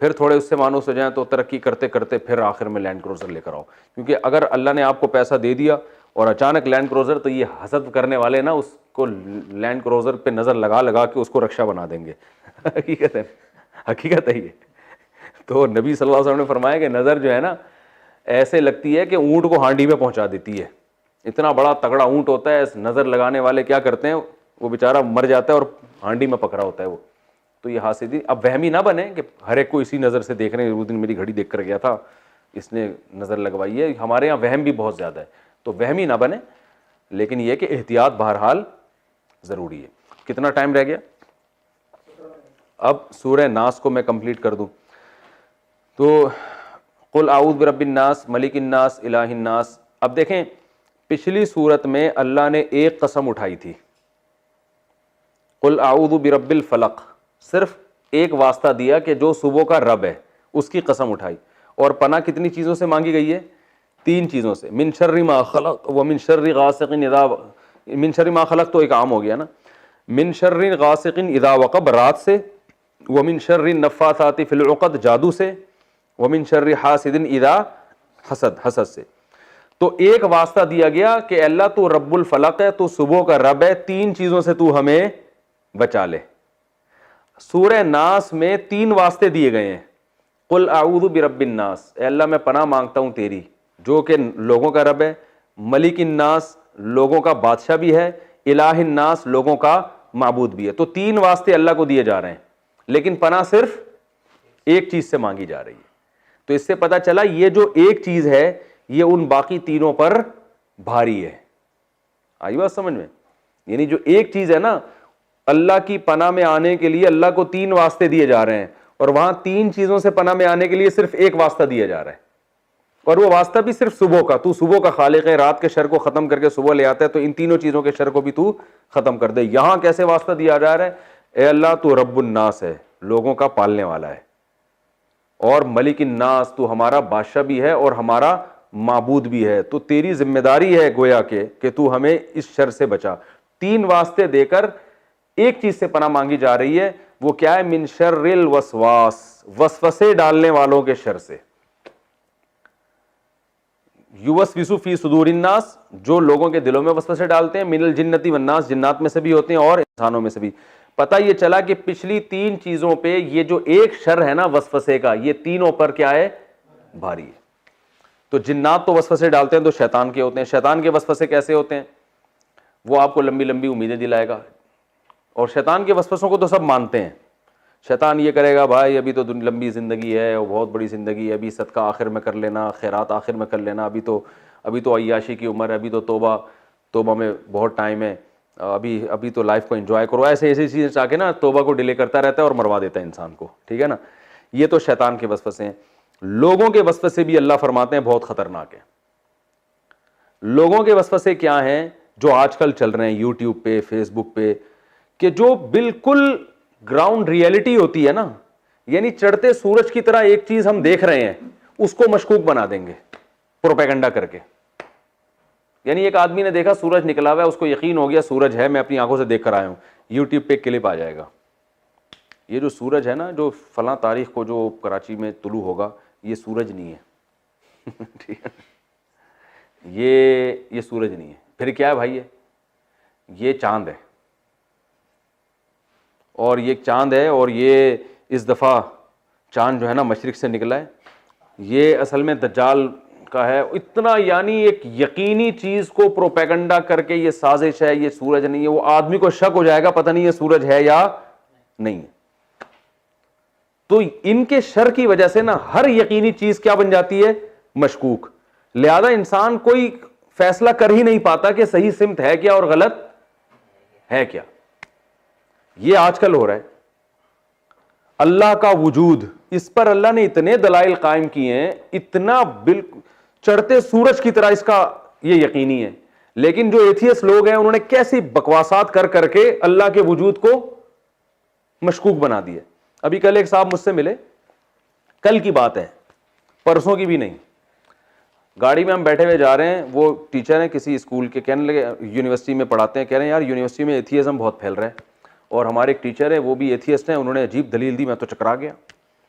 پھر تھوڑے اس سے مانوس ہو جائیں تو ترقی کرتے کرتے پھر آخر میں لینڈ کروزر لے کر آؤ. کیونکہ اگر اللہ نے آپ کو پیسہ دے دیا اور اچانک لینڈ کروزر, تو یہ حسد کرنے والے نا اس کو لینڈ کروزر پہ نظر لگا کے اس کو رکشہ بنا دیں گے. حقیقت ہے یہ. تو نبی صلی اللہ علیہ وسلم نے فرمایا کہ نظر جو ہے نا ایسے لگتی ہے کہ اونٹ کو ہانڈی میں پہنچا دیتی ہے. اتنا بڑا تگڑا اونٹ ہوتا ہے, نظر لگانے والے کیا کرتے ہیں, وہ بیچارہ مر جاتا ہے اور ہانڈی میں پکڑا ہوتا ہے وہ. تو یہ حاسدی, اب وہمی نہ بنے کہ ہر ایک کو اسی نظر سے دیکھ رہے ہیں. اس دن میری گھڑی دیکھ کر گیا تھا, اس نے نظر لگوائی ہے. ہمارے یہاں وہم بھی بہت زیادہ ہے, تو وہمی نہ بنے, لیکن یہ کہ احتیاط بہرحال ضروری ہے. کتنا ٹائم رہ گیا؟ اب سورہ ناس کو میں کمپلیٹ کر دوں تو قل اعوذ برب الناس ملک الناس الہ الناس. اب دیکھیں پچھلی صورت میں اللہ نے ایک قسم اٹھائی تھی, قل اعوذ برب الفلق, صرف ایک واسطہ دیا کہ جو صبح کا رب ہے اس کی قسم اٹھائی. اور پناہ کتنی چیزوں سے مانگی گئی ہے؟ 3 چیزوں سے, من شر ما خلق ومن شر غاسق اذا, من شر ما خلق تو ایک عام ہو گیا نا, من شر غاسق اذا وقب رات سے, ومن شر النفاثات فی العقد جادو سے, ومن شر حاسد اذا حسد حسد سے. تو ایک واسطہ دیا گیا کہ اللہ تو رب الفلق ہے, تو صبح کا رب ہے, 3 چیزوں سے تو ہمیں بچا لے. سورہ ناس میں 3 واسطے دیے گئے ہیں. قل اعوذ برب الناس, اے اللہ میں پناہ مانگتا ہوں تیری, جو کہ لوگوں کا رب ہے, ملک الناس لوگوں کا بادشاہ بھی ہے, الہ الناس لوگوں کا معبود بھی ہے. تو 3 واسطے اللہ کو دیے جا رہے ہیں, لیکن پناہ صرف ایک چیز سے مانگی جا رہی ہے. تو اس سے پتا چلا یہ جو ایک چیز ہے یہ ان باقی تینوں پر بھاری ہے. آئی بات سمجھ میں؟ یعنی جو ایک چیز ہے نا, اللہ کی پناہ میں آنے کے لیے اللہ کو 3 واسطے دیے جا رہے ہیں, اور وہاں 3 چیزوں سے پناہ میں آنے کے لیے صرف ایک واسطہ دیا جا رہا ہے, اور وہ واسطہ بھی صرف صبح کا. تو صبح کا خالق ہے, رات کے شر کو ختم کر کے صبح لے آتا ہے, تو ان تینوں چیزوں کے شر کو بھی تو ختم کر دے. یہاں کیسے واسطہ دیا جا رہا ہے؟ اے اللہ تو رب الناس ہے, لوگوں کا پالنے والا ہے. اور ملک الناس، تو ہمارا بادشاہ بھی ہے اور ہمارا معبود بھی ہے، تو تیری ذمہ داری ہے گویا کہ تو ہمیں اس شر سے بچا۔ 3 واسطے دے کر ایک چیز سے پناہ مانگی جا رہی ہے، وہ کیا ہے؟ من شر الوسواس، وسوسے ڈالنے والوں کے شر سے۔ یوسوس فی صدور الناس، جو لوگوں کے دلوں میں وسوسے ڈالتے ہیں، من الجنتی والناس، جنات میں سے بھی ہوتے ہیں اور انسانوں میں سے بھی۔ پتہ یہ چلا کہ پچھلی 3 چیزوں پہ یہ جو ایک شر ہے نا وسوسے کا، یہ تینوں پر کیا ہے؟ بھاری ہے۔ تو جنات تو وسوسے ڈالتے ہیں تو شیطان کے ہوتے ہیں۔ شیطان کے وسوسے کیسے ہوتے ہیں؟ وہ آپ کو لمبی لمبی امیدیں دلائے گا، اور شیطان کے وسوسوں کو تو سب مانتے ہیں۔ شیطان یہ کرے گا، بھائی ابھی تو لمبی زندگی ہے اور بہت بڑی زندگی ہے، ابھی صدقہ آخر میں کر لینا، خیرات آخر میں کر لینا، ابھی تو عیاشی کی عمر ہے، ابھی تو توبہ میں بہت ٹائم ہے، ابھی تو لائف کو انجوائے کرو، ایسی چیزیں چاہ کے نا توبہ کو ڈیلے کرتا رہتا ہے اور مروا دیتا ہے انسان کو، ٹھیک ہے نا۔ یہ تو شیطان کے وسوسے ہیں۔ لوگوں کے وسوسے بھی اللہ فرماتے ہیں بہت خطرناک ہیں۔ لوگوں کے وسوسے کیا ہیں؟ جو آج کل چل رہے ہیں یوٹیوب پہ، فیس بک پہ، کہ جو بالکل گراؤنڈ ریئلٹی ہوتی ہے نا، یعنی چڑھتے سورج کی طرح ایک چیز ہم دیکھ رہے ہیں، اس کو مشکوک بنا دیں گے پروپیگنڈا کر کے۔ یعنی ایک آدمی نے دیکھا سورج نکلا ہوا ہے، اس کو یقین ہو گیا سورج ہے، میں اپنی آنکھوں سے دیکھ کر آیا ہوں، یوٹیوب پہ کلپ آ جائے گا، یہ جو سورج ہے نا جو فلاں تاریخ کو جو کراچی میں طلوع ہوگا، یہ سورج نہیں ہے ٹھیک ہے، یہ سورج نہیں ہے، پھر کیا ہے بھائی؟ یہ چاند ہے، اور یہ چاند ہے، اور یہ اس دفعہ چاند جو ہے نا مشرق سے نکلا ہے، یہ اصل میں دجال کا ہے۔ اتنا یعنی ایک یقینی چیز کو پروپیگنڈا کر کے یہ سازش ہے، یہ سورج نہیں ہے، وہ آدمی کو شک ہو جائے گا پتہ نہیں یہ سورج ہے یا نہیں ہے۔ تو ان کے شر کی وجہ سے نا ہر یقینی چیز کیا بن جاتی ہے؟ مشکوک۔ لہذا انسان کوئی فیصلہ کر ہی نہیں پاتا کہ صحیح سمت ہے کیا اور غلط ہے کیا۔ یہ آج کل ہو رہا ہے۔ اللہ کا وجود، اس پر اللہ نے اتنے دلائل قائم کیے ہیں، اتنا بالکل چڑھتے سورج کی طرح اس کا یہ یقینی ہے، لیکن جو ایتھیسٹ لوگ ہیں انہوں نے کیسی بکواسات کر کے اللہ کے وجود کو مشکوک بنا دیا۔ ابھی کل ایک صاحب مجھ سے ملے، کل کی بات ہے، پرسوں کی بھی نہیں، گاڑی میں ہم بیٹھے ہوئے جا رہے ہیں، وہ ٹیچر ہیں کسی اسکول کے، کہنے لگے یونیورسٹی میں پڑھاتے ہیں، کہہ رہے ہیں یار یونیورسٹی میں ایتھیزم بہت پھیل رہا ہے، اور ہمارے ایک ٹیچر ہے وہ بھی ایتھیسٹ ہیں، انہوں نے عجیب دلیل دی، میں تو چکرا گیا۔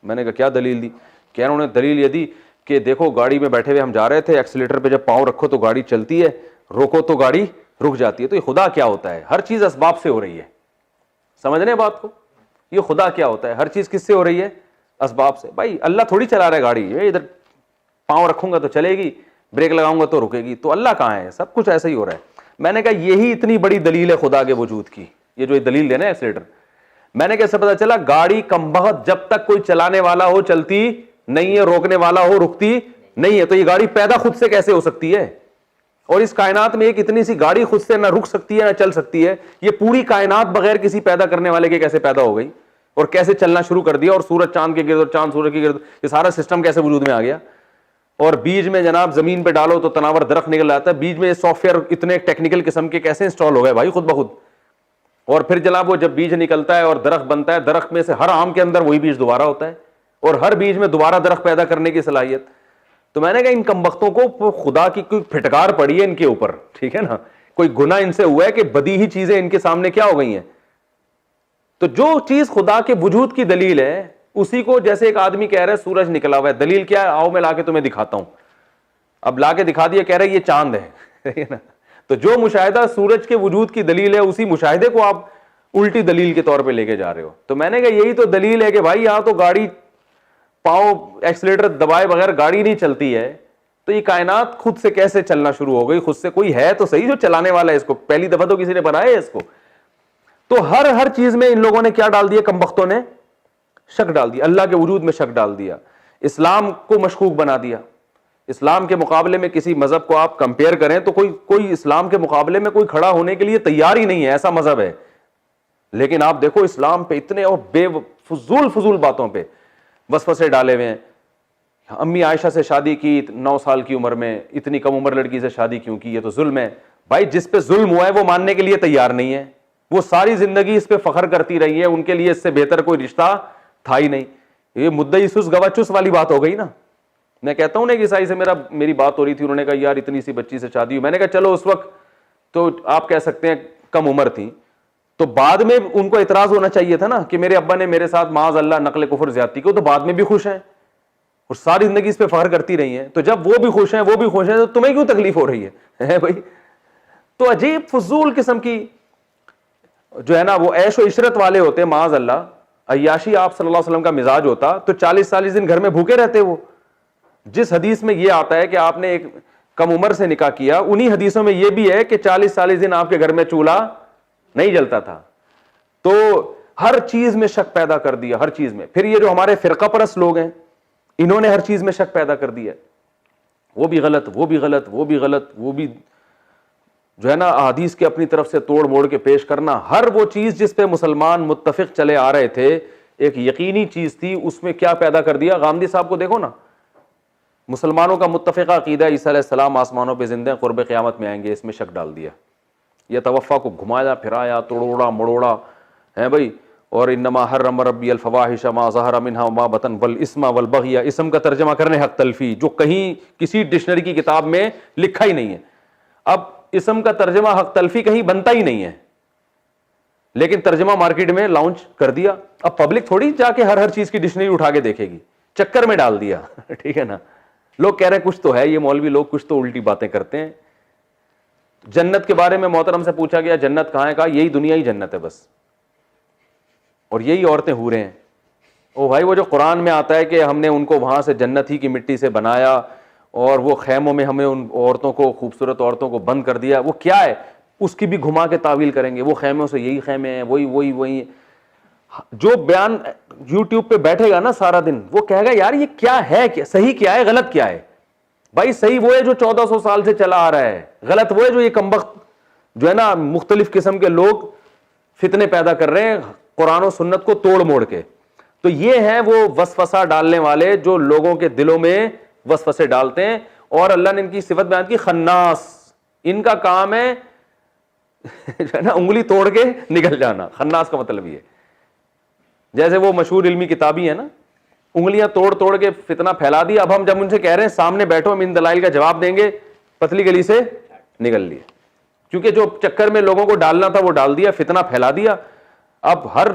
میں نے کہا کیا دلیل دی؟ کہہ رہے انہوں نے دلیل یہ دی کہ دیکھو گاڑی میں بیٹھے ہوئے ہم جا رہے تھے، ایکسیلیٹر پہ جب پاؤں رکھو تو گاڑی چلتی ہے، روکو تو گاڑی رک جاتی ہے، تو یہ خدا کیا ہوتا ہے؟ ہر چیز اسباب سے ہو رہی ہے، سمجھ رہے ہیں بات کو؟ یہ خدا کیا ہوتا ہے؟ ہر چیز کس سے ہو رہی ہے؟ اسباب سے۔ بھائی اللہ تھوڑی چلا رہا ہے گاڑی، ادھر پاؤں رکھوں گا تو چلے گی، بریک لگاؤں گا تو رکے گی، تو اللہ کہاں ہے؟ سب کچھ ایسا ہی ہو رہا ہے۔ میں نے کہا یہی اتنی بڑی دلیل ہے خدا کے وجود کی، یہ جو دلیل دینا ہے ایکسیلیٹر۔ میں نے کیسے پتا چلا؟ گاڑی کمبخت جب تک کوئی چلانے والا ہو چلتی نہیں ہے، روکنے والا ہو رکتی نہیں ہے، تو یہ گاڑی پیدا خود سے کیسے ہو سکتی ہے؟ اور اس کائنات میں ایک اتنی سی گاڑی خود سے نہ رک سکتی ہے نہ چل سکتی ہے، یہ پوری کائنات بغیر کسی پیدا کرنے والے کے کیسے پیدا ہو گئی اور کیسے چلنا شروع کر دیا، اور سورج چاند کے گرد اور چاند سورج کے گرد، یہ سارا سسٹم کیسے وجود میں آ گیا؟ اور بیج میں جناب زمین پہ ڈالو تو تناور درخت نکل آتا ہے، بیج میں سافٹ ویئر اتنے ٹیکنیکل قسم کے کیسے انسٹال ہو گئے بھائی خود بخود؟ اور پھر جناب وہ جب بیج نکلتا ہے اور درخت بنتا ہے، درخت میں سے ہر آم کے اندر وہی بیج دوبارہ ہوتا ہے، اور ہر بیج میں دوبارہ درخت پیدا کرنے کی صلاحیت۔ تو میں نے کہا ان کمبختوں کو خدا کی کوئی پھٹکار پڑی ہے ان کے اوپر، ٹھیک ہے نا، کوئی گناہ ان سے ہوا ہے کہ بدیہی چیزیں ان کے سامنے کیا ہو گئی ہیں۔ تو جو چیز خدا کے وجود کی دلیل ہے اسی کو، جیسے ایک آدمی کہہ رہا ہے سورج نکلا ہوا ہے، دلیل کیا ہے؟ آؤ میں لا کے تمہیں دکھاتا ہوں۔ اب لا کے دکھا دیا، کہہ رہا ہے یہ چاند ہے نا۔ تو جو مشاہدہ سورج کے وجود کی دلیل ہے، اسی مشاہدے کو آپ الٹی دلیل کے طور پہ لے کے جا رہے ہو۔ تو میں نے کہا یہی تو دلیل ہے کہ بھائی یہاں تو گاڑی پاؤں ایکسیلیٹر دبائے بغیر گاڑی نہیں چلتی ہے، تو یہ کائنات خود سے کیسے چلنا شروع ہو گئی؟ خود سے کوئی ہے تو صحیح جو چلانے والا ہے اس کو، پہلی دفعہ تو کسی نے بنایا ہے اس کو۔ تو ہر چیز میں ان لوگوں نے کیا ڈال دیا؟ کمبختوں نے شک ڈال دیا، اللہ کے وجود میں شک ڈال دیا، اسلام کو مشکوک بنا دیا۔ اسلام کے مقابلے میں کسی مذہب کو آپ کمپیئر کریں تو کوئی اسلام کے مقابلے میں کوئی کھڑا ہونے کے لیے تیار ہی نہیں ہے، ایسا مذہب ہے۔ لیکن آپ دیکھو اسلام پہ اتنے اور بے فضول باتوں پہ وسوسے ڈالے ہوئے ہیں۔ امی عائشہ سے شادی کی 9 سال کی عمر میں، اتنی کم عمر لڑکی سے شادی کیوں کی؟ یہ تو ظلم ہے۔ بھائی جس پہ ظلم ہوا ہے وہ ماننے کے لیے تیار نہیں ہے، وہ ساری زندگی اس پہ فخر کرتی رہی ہے، ان کے لیے اس سے بہتر کوئی رشتہ تھا ہی نہیں۔ یہ مدعی سس گواہ چس والی بات ہو گئی نا. میں کہتا ہوں نا کہ عیسائی سے میری بات ہو رہی تھی, انہوں نے کہا یار اتنی سی بچی سے شادی ہوئی. میں نے کہا چلو اس وقت تو آپ کہہ سکتے ہیں کم عمر تھی, تو بعد میں ان کو اعتراض ہونا چاہیے تھا نا کہ میرے ابا نے میرے ساتھ معاذ اللہ نقل کفر زیادتی کی, تو بعد میں بھی خوش ہیں اور ساری زندگی اس پہ فخر کرتی رہی ہیں. تو جب وہ بھی خوش ہیں تو تمہیں کیوں تکلیف ہو رہی ہے بھائی؟ تو عجیب فضول قسم کی جو ہے نا وہ عیش و عشرت والے ہوتے ہیں معاذ اللہ, عیاشی آپ صلی اللہ علیہ وسلم کا مزاج ہوتا تو 40 دن گھر میں بھوکے رہتے. وہ جس حدیث میں یہ آتا ہے کہ آپ نے ایک کم عمر سے نکاح کیا, انہی حدیثوں میں یہ بھی ہے کہ 40 دن آپ کے گھر میں چولہا نہیں جلتا تھا. تو ہر چیز میں شک پیدا کر دیا, ہر چیز میں. پھر یہ جو ہمارے فرقہ پرست لوگ ہیں, انہوں نے ہر چیز میں شک پیدا کر دیا, وہ بھی غلط, وہ بھی غلط, وہ بھی غلط, وہ بھی جو ہے نا احادیث کے اپنی طرف سے توڑ موڑ کے پیش کرنا. ہر وہ چیز جس پہ مسلمان متفق چلے آ رہے تھے, ایک یقینی چیز تھی, اس میں کیا پیدا کر دیا. غامدی صاحب کو دیکھو نا, مسلمانوں کا متفقہ عقیدہ عیسیٰ علیہ السلام آسمانوں پہ زندہ ہیں, قرب قیامت میں آئیں گے, اس میں شک ڈال دیا. یہ توفع کو گھمایا پھرایا, توڑوڑا مڑوڑا ہے بھائی. اور انما حرم ربی الفواحش ما ظہر منها وما بطن والاسم والبغی, اسم کا ترجمہ کرنے حق تلفی, جو کہیں کسی ڈکشنری کی کتاب میں لکھا ہی نہیں ہے. اب اسم کا ترجمہ حق تلفی کہیں بنتا ہی نہیں ہے, لیکن ترجمہ مارکیٹ میں لانچ کر دیا. اب پبلک تھوڑی جا کے ہر چیز کی ڈکشنری اٹھا کے دیکھے گی, چکر میں ڈال دیا. ٹھیک ہے نا, لوگ کہہ رہے ہیں کچھ تو ہے, یہ مولوی لوگ کچھ تو الٹی باتیں کرتے ہیں. جنت کے بارے میں محترم سے پوچھا گیا جنت کہاں ہے, کہا یہی دنیا ہی جنت ہے بس, اور یہی عورتیں حوریں ہیں. او بھائی, وہ جو قرآن میں آتا ہے کہ ہم نے ان کو وہاں سے جنت ہی کی مٹی سے بنایا اور وہ خیموں میں ہمیں ان عورتوں کو, خوبصورت عورتوں کو بند کر دیا, وہ کیا ہے, اس کی بھی گھما کے تعویل کریں گے. وہ خیموں سے یہی خیمے ہیں, وہی جو بیان یوٹیوب پہ بیٹھے گا نا سارا دن, وہ کہے گا یار یہ کیا ہے, کیا صحیح کیا ہے, غلط کیا ہے. بھائی صحیح وہ ہے جو 1400 سال سے چلا آ رہا ہے, غلط وہ ہے جو یہ کمبخت جو ہے نا مختلف قسم کے لوگ فتنے پیدا کر رہے ہیں قرآن و سنت کو توڑ موڑ کے. تو یہ ہیں وہ وسوسہ ڈالنے والے جو لوگوں کے دلوں میں وسوسے ڈالتے ہیں, اور اللہ نے ان کی صفت بیان کی خناس. ان کا کام ہے جو ہے نا انگلی توڑ کے نکل جانا. خناس کا مطلب یہ, جیسے وہ مشہور علمی کتابی ہے نا, انگلیاں توڑ توڑ کے فتنہ پھیلا دیا. اب ہم جب ان سے کہہ رہے ہیں سامنے بیٹھو, ہم ان دلائل کا جواب دیں گے, پتلی گلی سے نکل لیے, کیونکہ جو چکر میں لوگوں کو ڈالنا تھا وہ ڈال دیا, فتنہ پھیلا دیا. اب ہر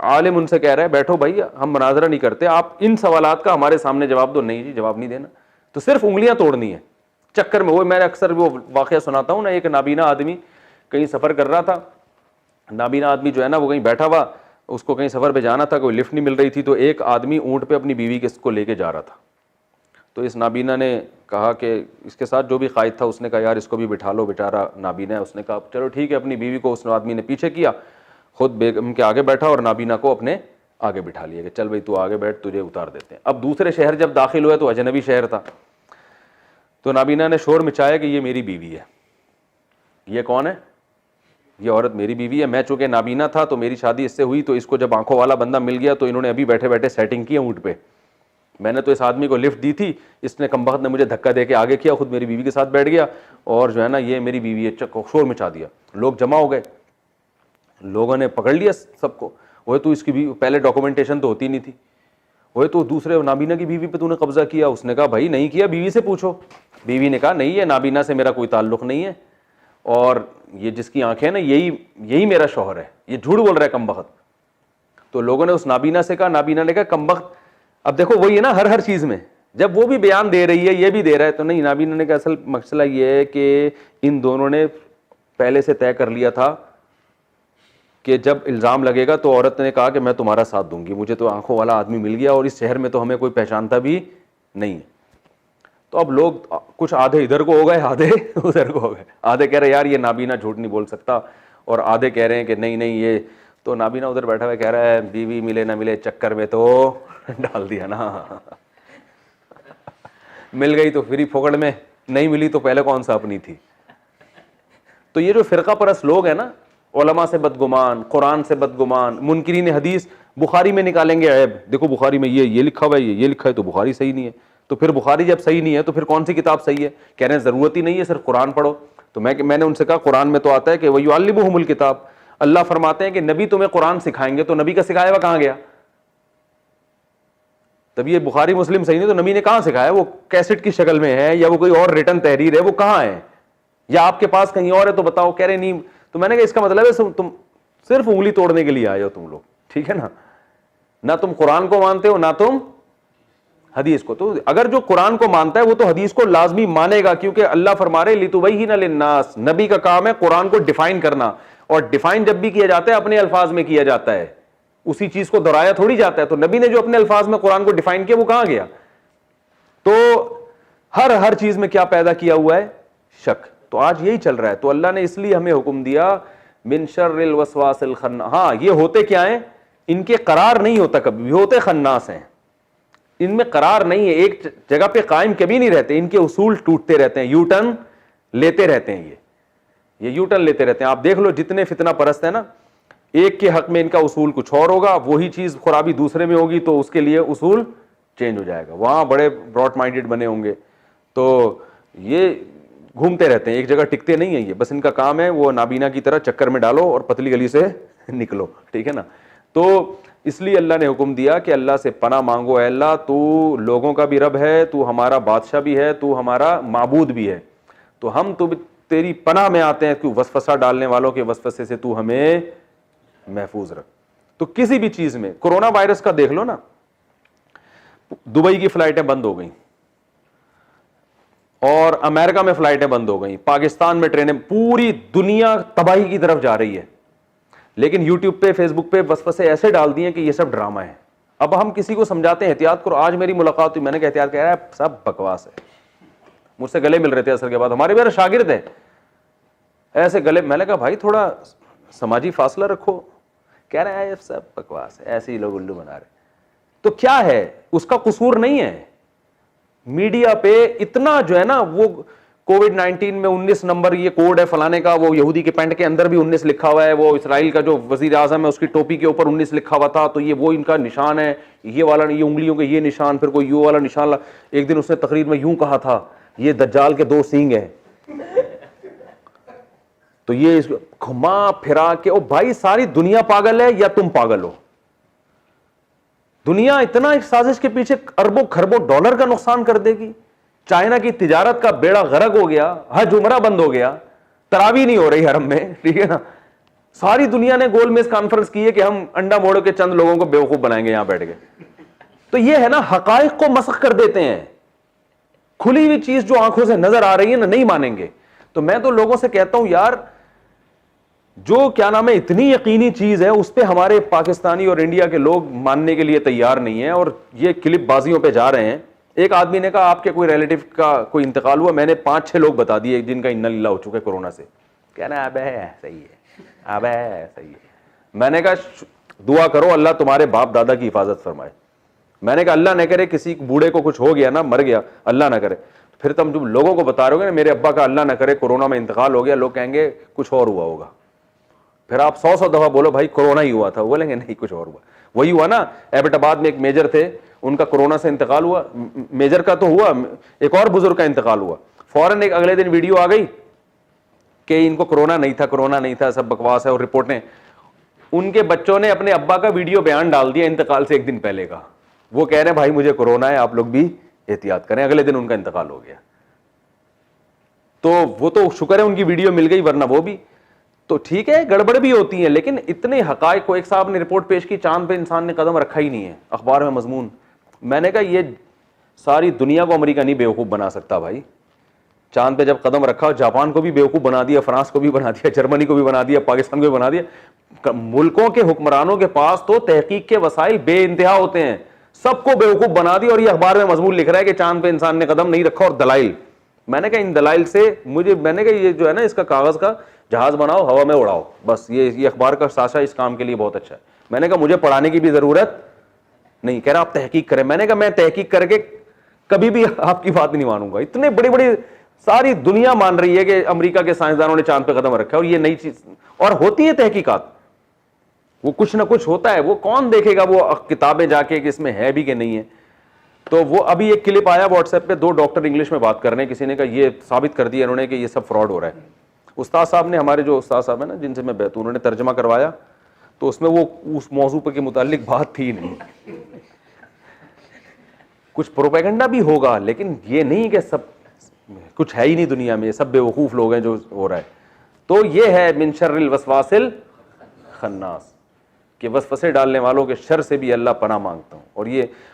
عالم ان سے کہہ رہا ہے بیٹھو بھائی, ہم مناظرہ نہیں کرتے, آپ ان سوالات کا ہمارے سامنے جواب دو. نہیں جی جواب نہیں دینا, تو صرف انگلیاں توڑنی ہے چکر میں. وہ میں اکثر وہ واقعہ سناتا ہوں نا, ایک نابینا آدمی کہیں سفر کر رہا تھا. نابینا آدمی جو ہے نا وہ کہیں بیٹھا ہوا, اس کو کہیں سفر پہ جانا تھا, کوئی لفٹ نہیں مل رہی تھی, تو ایک آدمی اونٹ پہ اپنی بیوی کو لے کے جا رہا تھا. تو اس نابینا نے کہا کہ اس کے ساتھ جو بھی قائد تھا اس نے کہا یار اس کو بھی بٹھا لو, بیچارہ نابینا ہے. اس نے کہا چلو ٹھیک ہے, اپنی بیوی کو اس آدمی نے پیچھے کیا, خود بیگم کے آگے بیٹھا اور نابینا کو اپنے آگے بٹھا لیا کہ چل بھائی تو آگے بیٹھ, تجھے اتار دیتے ہیں. اب دوسرے شہر جب داخل ہوئے تو اجنبی شہر تھا, تو نابینا نے شور مچایا کہ یہ میری بیوی ہے. یہ کون ہے؟ یہ عورت میری بیوی ہے. میں چونکہ نابینا تھا تو میری شادی اس سے ہوئی, تو اس کو جب آنکھوں والا بندہ مل گیا تو انہوں نے ابھی بیٹھے بیٹھے سیٹنگ کی اونٹ پہ. میں نے تو اس آدمی کو لفٹ دی تھی, اس نے کمبخت نے مجھے دھکا دے کے آگے کیا, خود میری بیوی کے ساتھ بیٹھ گیا, اور جو ہے نا یہ میری بیوی ہے, شور مچا دیا. لوگ جمع ہو گئے, لوگوں نے پکڑ لیا سب کو. وہ تو اس کی بھی پہلے ڈاکومنٹیشن تو ہوتی نہیں تھی. وہ تو دوسرے نابینا کی بیوی پہ تو نے قبضہ کیا. اس نے کہا بھائی نہیں کیا, بیوی سے پوچھو. بیوی نے کہا نہیں, یہ نابینا سے میرا کوئی تعلق نہیں ہے, اور یہ جس کی آنکھیں نا یہی میرا شوہر ہے, یہ جھوٹ بول رہا ہے کمبخت. تو لوگوں نے اس نابینا سے کہا, نابینا نے کہا کمبخت. اب دیکھو وہی ہے نا ہر چیز میں, جب وہ بھی بیان دے رہی ہے یہ بھی دے رہا ہے, تو نہیں. نابینا نے کہا اصل مسئلہ یہ ہے کہ ان دونوں نے پہلے سے طے کر لیا تھا کہ جب الزام لگے گا تو عورت نے کہا کہ میں تمہارا ساتھ دوں گی, مجھے تو آنکھوں والا آدمی مل گیا اور اس شہر میں تو ہمیں کوئی پہچانتا بھی نہیں ہے. تو اب لوگ کچھ آدھے ادھر کو ہو گئے, آدھے ادھر کو ہو گئے. آدھے کہہ رہے یار یہ نابینا جھوٹ نہیں بول سکتا, اور آدھے کہہ رہے ہیں کہ نہیں یہ تو. نابینا ادھر بیٹھا ہوا کہہ رہا ہے بیوی ملے نہ ملے چکر میں تو ڈال دیا نا. مل گئی تو فری پھوکڑ میں, نہیں ملی تو پہلے کون سا اپنی تھی. تو یہ جو فرقہ پرست لوگ ہیں نا, علماء سے بدگمان, قرآن سے بدگمان, منکرین حدیث, بخاری میں نکالیں گے عیب, دیکھو بخاری میں یہ لکھا ہوا ہے, یہ لکھا ہے, تو بخاری صحیح نہیں ہے. تو پھر بخاری جب صحیح نہیں ہے تو پھر کون سی کتاب صحیح ہے؟ کہہ رہے ہیں ضرورت ہی نہیں ہے, صرف قرآن پڑھو. تو میں نے ان سے کہا قرآن میں تو آتا ہے کہ وَيُعَلِّمُهُمُ الْكِتَابَ, اللہ فرماتے ہیں کہ نبی تمہیں قرآن سکھائیں گے, تو نبی کا سکھایا ہوا کہاں گیا؟ تب یہ بخاری مسلم صحیح نہیں تو نبی نے کہاں سکھایا؟ وہ کیسٹ کی شکل میں ہے یا وہ کوئی اور ریٹن تحریر ہے، وہ کہاں ہے؟ یا آپ کے پاس کہیں اور ہے تو بتاؤ. کہہ رہے نہیں. تو میں نے کہا اس کا مطلب ہے تم صرف انگلی توڑنے کے لیے آئے ہو تم لوگ، ٹھیک ہے نا. نہ تم قرآن کو مانتے ہو نہ تم حدیث کو. تو اگر جو قرآن کو مانتا ہے وہ تو حدیث کو لازمی مانے گا، کیونکہ اللہ فرما رہے لِتُبَيِّنَ لِلنَّاسِ، نبی کا کام ہے قرآن کو ڈیفائن کرنا. اور ڈیفائن جب بھی کیا جاتا ہے اپنے الفاظ میں کیا جاتا ہے، اسی چیز کو دہرایا تھوڑی جاتا ہے. تو نبی نے جو اپنے الفاظ میں قرآن کو ڈیفائن کیا وہ کہاں گیا؟ تو ہر چیز میں کیا پیدا کیا ہوا ہے؟ شک. تو آج یہی چل رہا ہے. تو اللہ نے اس لیے ہمیں حکم دیا من شر الوسواس الخناس. ہاں یہ ہوتے کیا ہیں؟ ان کے قرار نہیں ہوتا کبھی بھی، ہوتے خناس ہیں. ان میں قرار نہیں ہے، ایک جگہ پہ قائم کبھی نہیں رہتے. ان کے اصول ٹوٹتے رہتے ہیں، یو ٹرن لیتے رہتے ہیں. یہ یو ٹرن لیتے رہتے ہیں. آپ دیکھ لو جتنے فتنہ پرست ہیں نا، ایک کے حق میں ان کا اصول کچھ اور ہوگا، وہی چیز خرابی دوسرے میں ہوگی تو اس کے لیے اصول چینج ہو جائے گا. وہاں بڑے براڈ مائنڈیڈ بنے ہوں گے. تو یہ گھومتے رہتے ہیں، ایک جگہ ٹکتے نہیں ہیں. یہ بس ان کا کام ہے وہ نابینا کی طرح چکر میں ڈالو اور پتلی گلی سے نکلو، ٹھیک ہے نا. تو اس لیے اللہ نے حکم دیا کہ اللہ سے پناہ مانگو. اے اللہ تو لوگوں کا بھی رب ہے، تو ہمارا بادشاہ بھی ہے، تو ہمارا معبود بھی ہے. تو ہم تو تیری پناہ میں آتے ہیں کہ وسوسہ ڈالنے والوں کے وسوسے سے تو ہمیں محفوظ رکھ. تو کسی بھی چیز میں کورونا وائرس کا دیکھ لو نا، دبئی کی فلائٹیں بند ہو گئیں اور امریکہ میں فلائٹیں بند ہو گئیں، پاکستان میں ٹرینیں، پوری دنیا تباہی کی طرف جا رہی ہے. لیکن یوٹیوب پہ فیس بک پہ وسوسے ایسے ڈال دیے کہ یہ سب ڈرامہ ہے. اب ہم کسی کو سمجھاتے ہیں احتیاط کرو. آج میری ملاقات ہوئی، میں نے کہا احتیاط، کہہ رہا ہے سب بکواس ہے. مجھ سے گلے مل رہے تھے اثر کے بعد، ہمارے میرے شاگرد ہیں ایسے گلے. میں نے کہا بھائی تھوڑا سماجی فاصلہ رکھو. کہہ رہے ہیں سب بکواس ہے، ایسے ہی لوگ الو بنا رہے. تو کیا ہے؟ اس کا قصور نہیں ہے. میڈیا پہ اتنا جو ہے نا، وہ کووڈ 19 میں 19 نمبر یہ کوڈ ہے فلانے کا، وہ یہودی کے پینٹ کے اندر بھی 19 لکھا ہوا ہے، وہ اسرائیل کا جو وزیر اعظم ہے اس کی ٹوپی کے اوپر 19 لکھا ہوا تھا، تو یہ وہ ان کا نشان ہے، یہ والا، یہ انگلیوں کے یہ نشان، پھر کوئی یوں والا نشان. ایک دن اس نے تقریر میں یوں کہا تھا یہ دجال کے 2 سینگ ہیں. تو یہ گھما پھرا کے، او بھائی ساری دنیا پاگل ہے یا تم پاگل ہو؟ دنیا اتنا ایک سازش کے پیچھے اربوں خربوں ڈالر کا نقصان کر دے گی. چائنا کی تجارت کا بیڑا غرق ہو گیا، حج عمرہ بند ہو گیا، تراویح نہیں ہو رہی حرم میں، ٹھیک ہے نا. ساری دنیا نے گول میز کانفرنس کی ہے کہ ہم انڈا موڑ کے چند لوگوں کو بیوقوف بنائیں گے یہاں بیٹھ کے. تو یہ ہے نا، حقائق کو مسخ کر دیتے ہیں. کھلی ہوئی چیز جو آنکھوں سے نظر آ رہی ہے نا، نہیں مانیں گے. تو میں تو لوگوں سے کہتا ہوں یار، جو کیا نام ہے اتنی یقینی چیز ہے اس پہ ہمارے پاکستانی اور انڈیا کے لوگ ماننے کے لیے تیار نہیں ہیں اور یہ کلپ بازیوں پہ جا رہے ہیں. ایک آدمی نے کہا آپ کے کوئی ریلیٹو کا کوئی انتقال ہوا؟ میں نے 5-6 لوگ بتا دیے جن کا انا للہ ہو چکے کورونا سے. کہنا اب ہے صحیح ہے، اب ہے صحیح ہے. میں نے کہا دعا کرو اللہ تمہارے باپ دادا کی حفاظت فرمائے. میں نے کہا اللہ نہ کرے کسی بوڑھے کو کچھ ہو گیا نا، مر گیا، اللہ نہ کرے. پھر تم جو لوگوں کو بتا رہے ہو گے نا میرے ابا کا اللہ نہ کرے کورونا میں انتقال ہو گیا، لوگ کہیں گے کچھ اور ہوا ہوگا. پھر آپ 100 دفعہ بولو بھائی کورونا ہی ہوا تھا، وہ بولیں گے نہیں کچھ اور ہوا. وہی ہوا نا، ایبٹ آباد میں ایک میجر تھے، ان کا کورونا سے انتقال ہوا. میجر کا تو ہوا، ایک اور بزرگ کا انتقال ہوا. فوراً ایک اگلے دن ویڈیو آ گئی کہ ان کو کورونا نہیں تھا، کورونا نہیں تھا، سب بکواس ہے اور رپورٹیں. ان کے بچوں نے اپنے ابا کا ویڈیو بیان ڈال دیا انتقال سے 1 دن پہلے کا. وہ کہہ رہے ہیں بھائی مجھے کورونا ہے، آپ لوگ بھی احتیاط کریں. اگلے دن ان کا انتقال ہو گیا. تو وہ تو شکر ہے ان کی ویڈیو مل گئی، ورنہ وہ بھی تو ٹھیک ہے، گڑبڑ بھی ہوتی ہیں. لیکن اتنے حقائق کو، ایک صاحب نے رپورٹ پیش کی چاند پہ انسان نے قدم رکھا ہی نہیں ہے، اخبار میں مضمون. میں نے کہا یہ ساری دنیا کو امریکہ نہیں بیوقوف بنا سکتا بھائی. چاند پہ جب قدم رکھا، جاپان کو بھی بیوقوف بنا دیا، فرانس کو بھی بنا دیا، جرمنی کو بھی بنا دیا، پاکستان کو بھی بنا دیا. ملکوں کے حکمرانوں کے پاس تو تحقیق کے وسائل بے انتہا ہوتے ہیں، سب کو بیوقوف بنا دیا. اور یہ اخبار میں مضمون لکھ رہا ہے کہ چاند پہ انسان نے قدم نہیں رکھا اور دلائل. میں نے کہا ان دلائل سے میں نے کہا یہ جو ہے نا اس کا کاغذ کا جہاز بناؤ، ہوا میں اڑاؤ بس. یہ اخبار کا ساشا اس کام کے لیے بہت اچھا ہے. میں نے کہا مجھے پڑھانے کی بھی ضرورت نہیں. کہہ رہا آپ تحقیق کریں. میں نے کہا میں تحقیق کر کے کبھی بھی آپ کی بات نہیں مانوں گا. اتنے بڑی بڑی ساری دنیا مان رہی ہے کہ امریکہ کے سائنسدانوں نے چاند پہ قدم رکھا ہے اور یہ نئی چیز، اور ہوتی ہے تحقیقات، وہ کچھ نہ کچھ ہوتا ہے. وہ کون دیکھے گا وہ کتابیں جا کے کہ اس میں ہے بھی کہ نہیں ہے. تو وہ ابھی ایک کلپ آیا واٹس ایپ پہ، 2 ڈاکٹر انگلش میں بات کر رہے ہیں. کسی نے کہا یہ ثابت کر دیا انہوں نے کہ یہ سب فراڈ ہو رہا ہے. استاد صاحب نے، ہمارے جو استاد صاحب ہیں نا جن سے میں بیت، انہوں نے ترجمہ کروایا تو اس میں وہ اس موضوع پہ کے متعلق بات تھی نہیں. کچھ پروپیگنڈا بھی ہوگا, لیکن یہ نہیں کہ سب کچھ ہے ہی نہیں دنیا میں, یہ سب بیوقوف لوگ ہیں جو ہو رہا ہے. تو یہ ہے من شر الوسواس الخناس, کہ وسوسے ڈالنے والوں کے شر سے بھی اللہ پناہ مانگتا ہوں.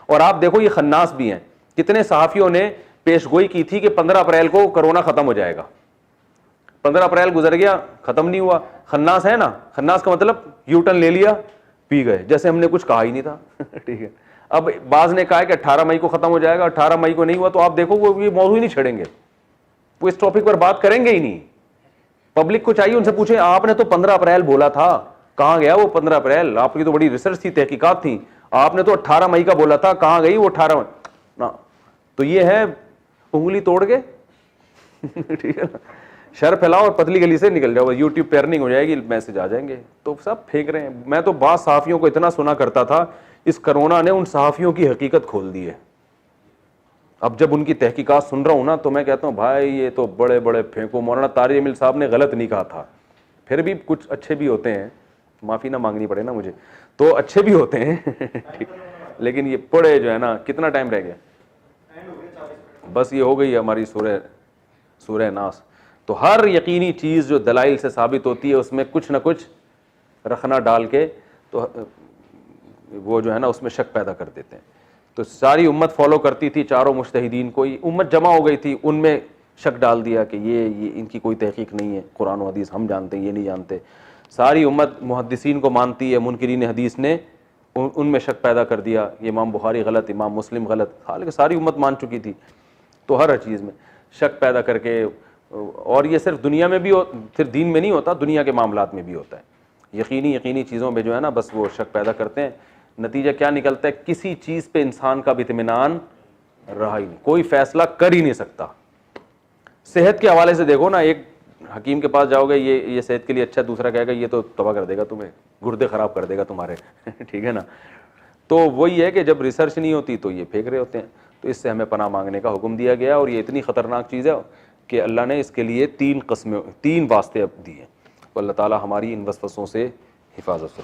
اور آپ دیکھو یہ خناس بھی ہیں. کتنے صحافیوں نے پیش گوئی کی تھی کہ 15 اپریل کو کرونا ختم ہو جائے گا, 15 اپریل گزر گیا, ختم نہیں ہوا. خناس ہے نا, خناس کا مطلب یو ٹرن لے لیا, پی گئے, جیسے ہم نے کچھ کہا ہی نہیں تھا. ٹھیک ہے, اب بعض نے کہا کہ 18 مئی کو ختم ہو جائے گا, 18 مئی کو نہیں ہوا, تو آپ دیکھو وہ یہ موضوع ہی نہیں چھڑیں گے, وہ اس ٹاپک پر بات کریں گے ہی نہیں. پبلک کو چاہیے ان سے پوچھیں آپ نے تو 15 اپریل بولا تھا, کہاں گیا وہ 15 اپریل؟ آپ کی تو بڑی ریسرچ تھی, تحقیقات تھیں, آپ نے تو 18 مئی کا بولا تھا, کہاں گئی وہ 18 مئی؟ تو یہ ہے انگلی توڑ کے ٹھیک ہے نا, شر پھیلاؤ اور پتلی گلی سے نکل جاؤ, یوٹیوب پہ ارننگ ہو جائے گی, میسج آ جائیں گے. تو سب پھینک رہے ہیں. میں تو بعض صحافیوں کو اتنا سنا کرتا تھا, اس کرونا نے ان صحافیوں کی حقیقت کھول دی ہے. اب جب ان کی تحقیقات سن رہا ہوں نا, تو میں کہتا ہوں بھائی یہ تو بڑے بڑے پھینکو. مولانا طارق جمیل صاحب نے غلط نہیں کہا تھا, پھر بھی کچھ اچھے بھی ہوتے ہیں, معافی نہ مانگنی پڑے نا مجھے, تو اچھے بھی ہوتے ہیں لیکن یہ پڑے جو ہے نا, کتنا ٹائم رہ گیا؟ بس یہ ہو گئی ہماری سورہ ناس. تو ہر یقینی چیز جو دلائل سے ثابت ہوتی ہے اس میں کچھ نہ کچھ رکھنا ڈال کے تو وہ جو ہے نا اس میں شک پیدا کر دیتے ہیں. تو ساری امت فالو کرتی تھی, چاروں مجتہدین کو, امت جمع ہو گئی تھی, ان میں شک ڈال دیا کہ یہ ان کی کوئی تحقیق نہیں ہے, قرآن و حدیث ہم جانتے ہیں, یہ نہیں جانتے. ساری امت محدثین کو مانتی ہے, منکرین حدیث نے ان میں شک پیدا کر دیا, یہ امام بخاری غلط, امام مسلم غلط, حالانکہ ساری امت مان چکی تھی. تو ہر چیز میں شک پیدا کر کے, اور یہ صرف دنیا میں بھی صرف دین میں نہیں ہوتا, دنیا کے معاملات میں بھی ہوتا ہے. یقینی چیزوں میں جو ہے نا بس وہ شک پیدا کرتے ہیں. نتیجہ کیا نکلتا ہے؟ کسی چیز پہ انسان کا بھی اطمینان رہا ہی نہیں, کوئی فیصلہ کر ہی نہیں سکتا. صحت کے حوالے سے دیکھو نا, ایک حکیم کے پاس جاؤ گے, یہ صحت کے لیے اچھا, دوسرا کہے گا یہ تو تباہ کر دے گا تمہیں, گردے خراب کر دے گا تمہارے ٹھیک ہے نا. تو وہی ہے کہ جب ریسرچ نہیں ہوتی تو یہ پھینک رہے ہوتے ہیں. تو اس سے ہمیں پناہ مانگنے کا حکم دیا گیا, اور یہ اتنی خطرناک چیز ہے کہ اللہ نے اس کے لیے 3 واسطے اب دیے. تو اللہ تعالی ہماری ان وسوسوں سے حفاظت فرمائے.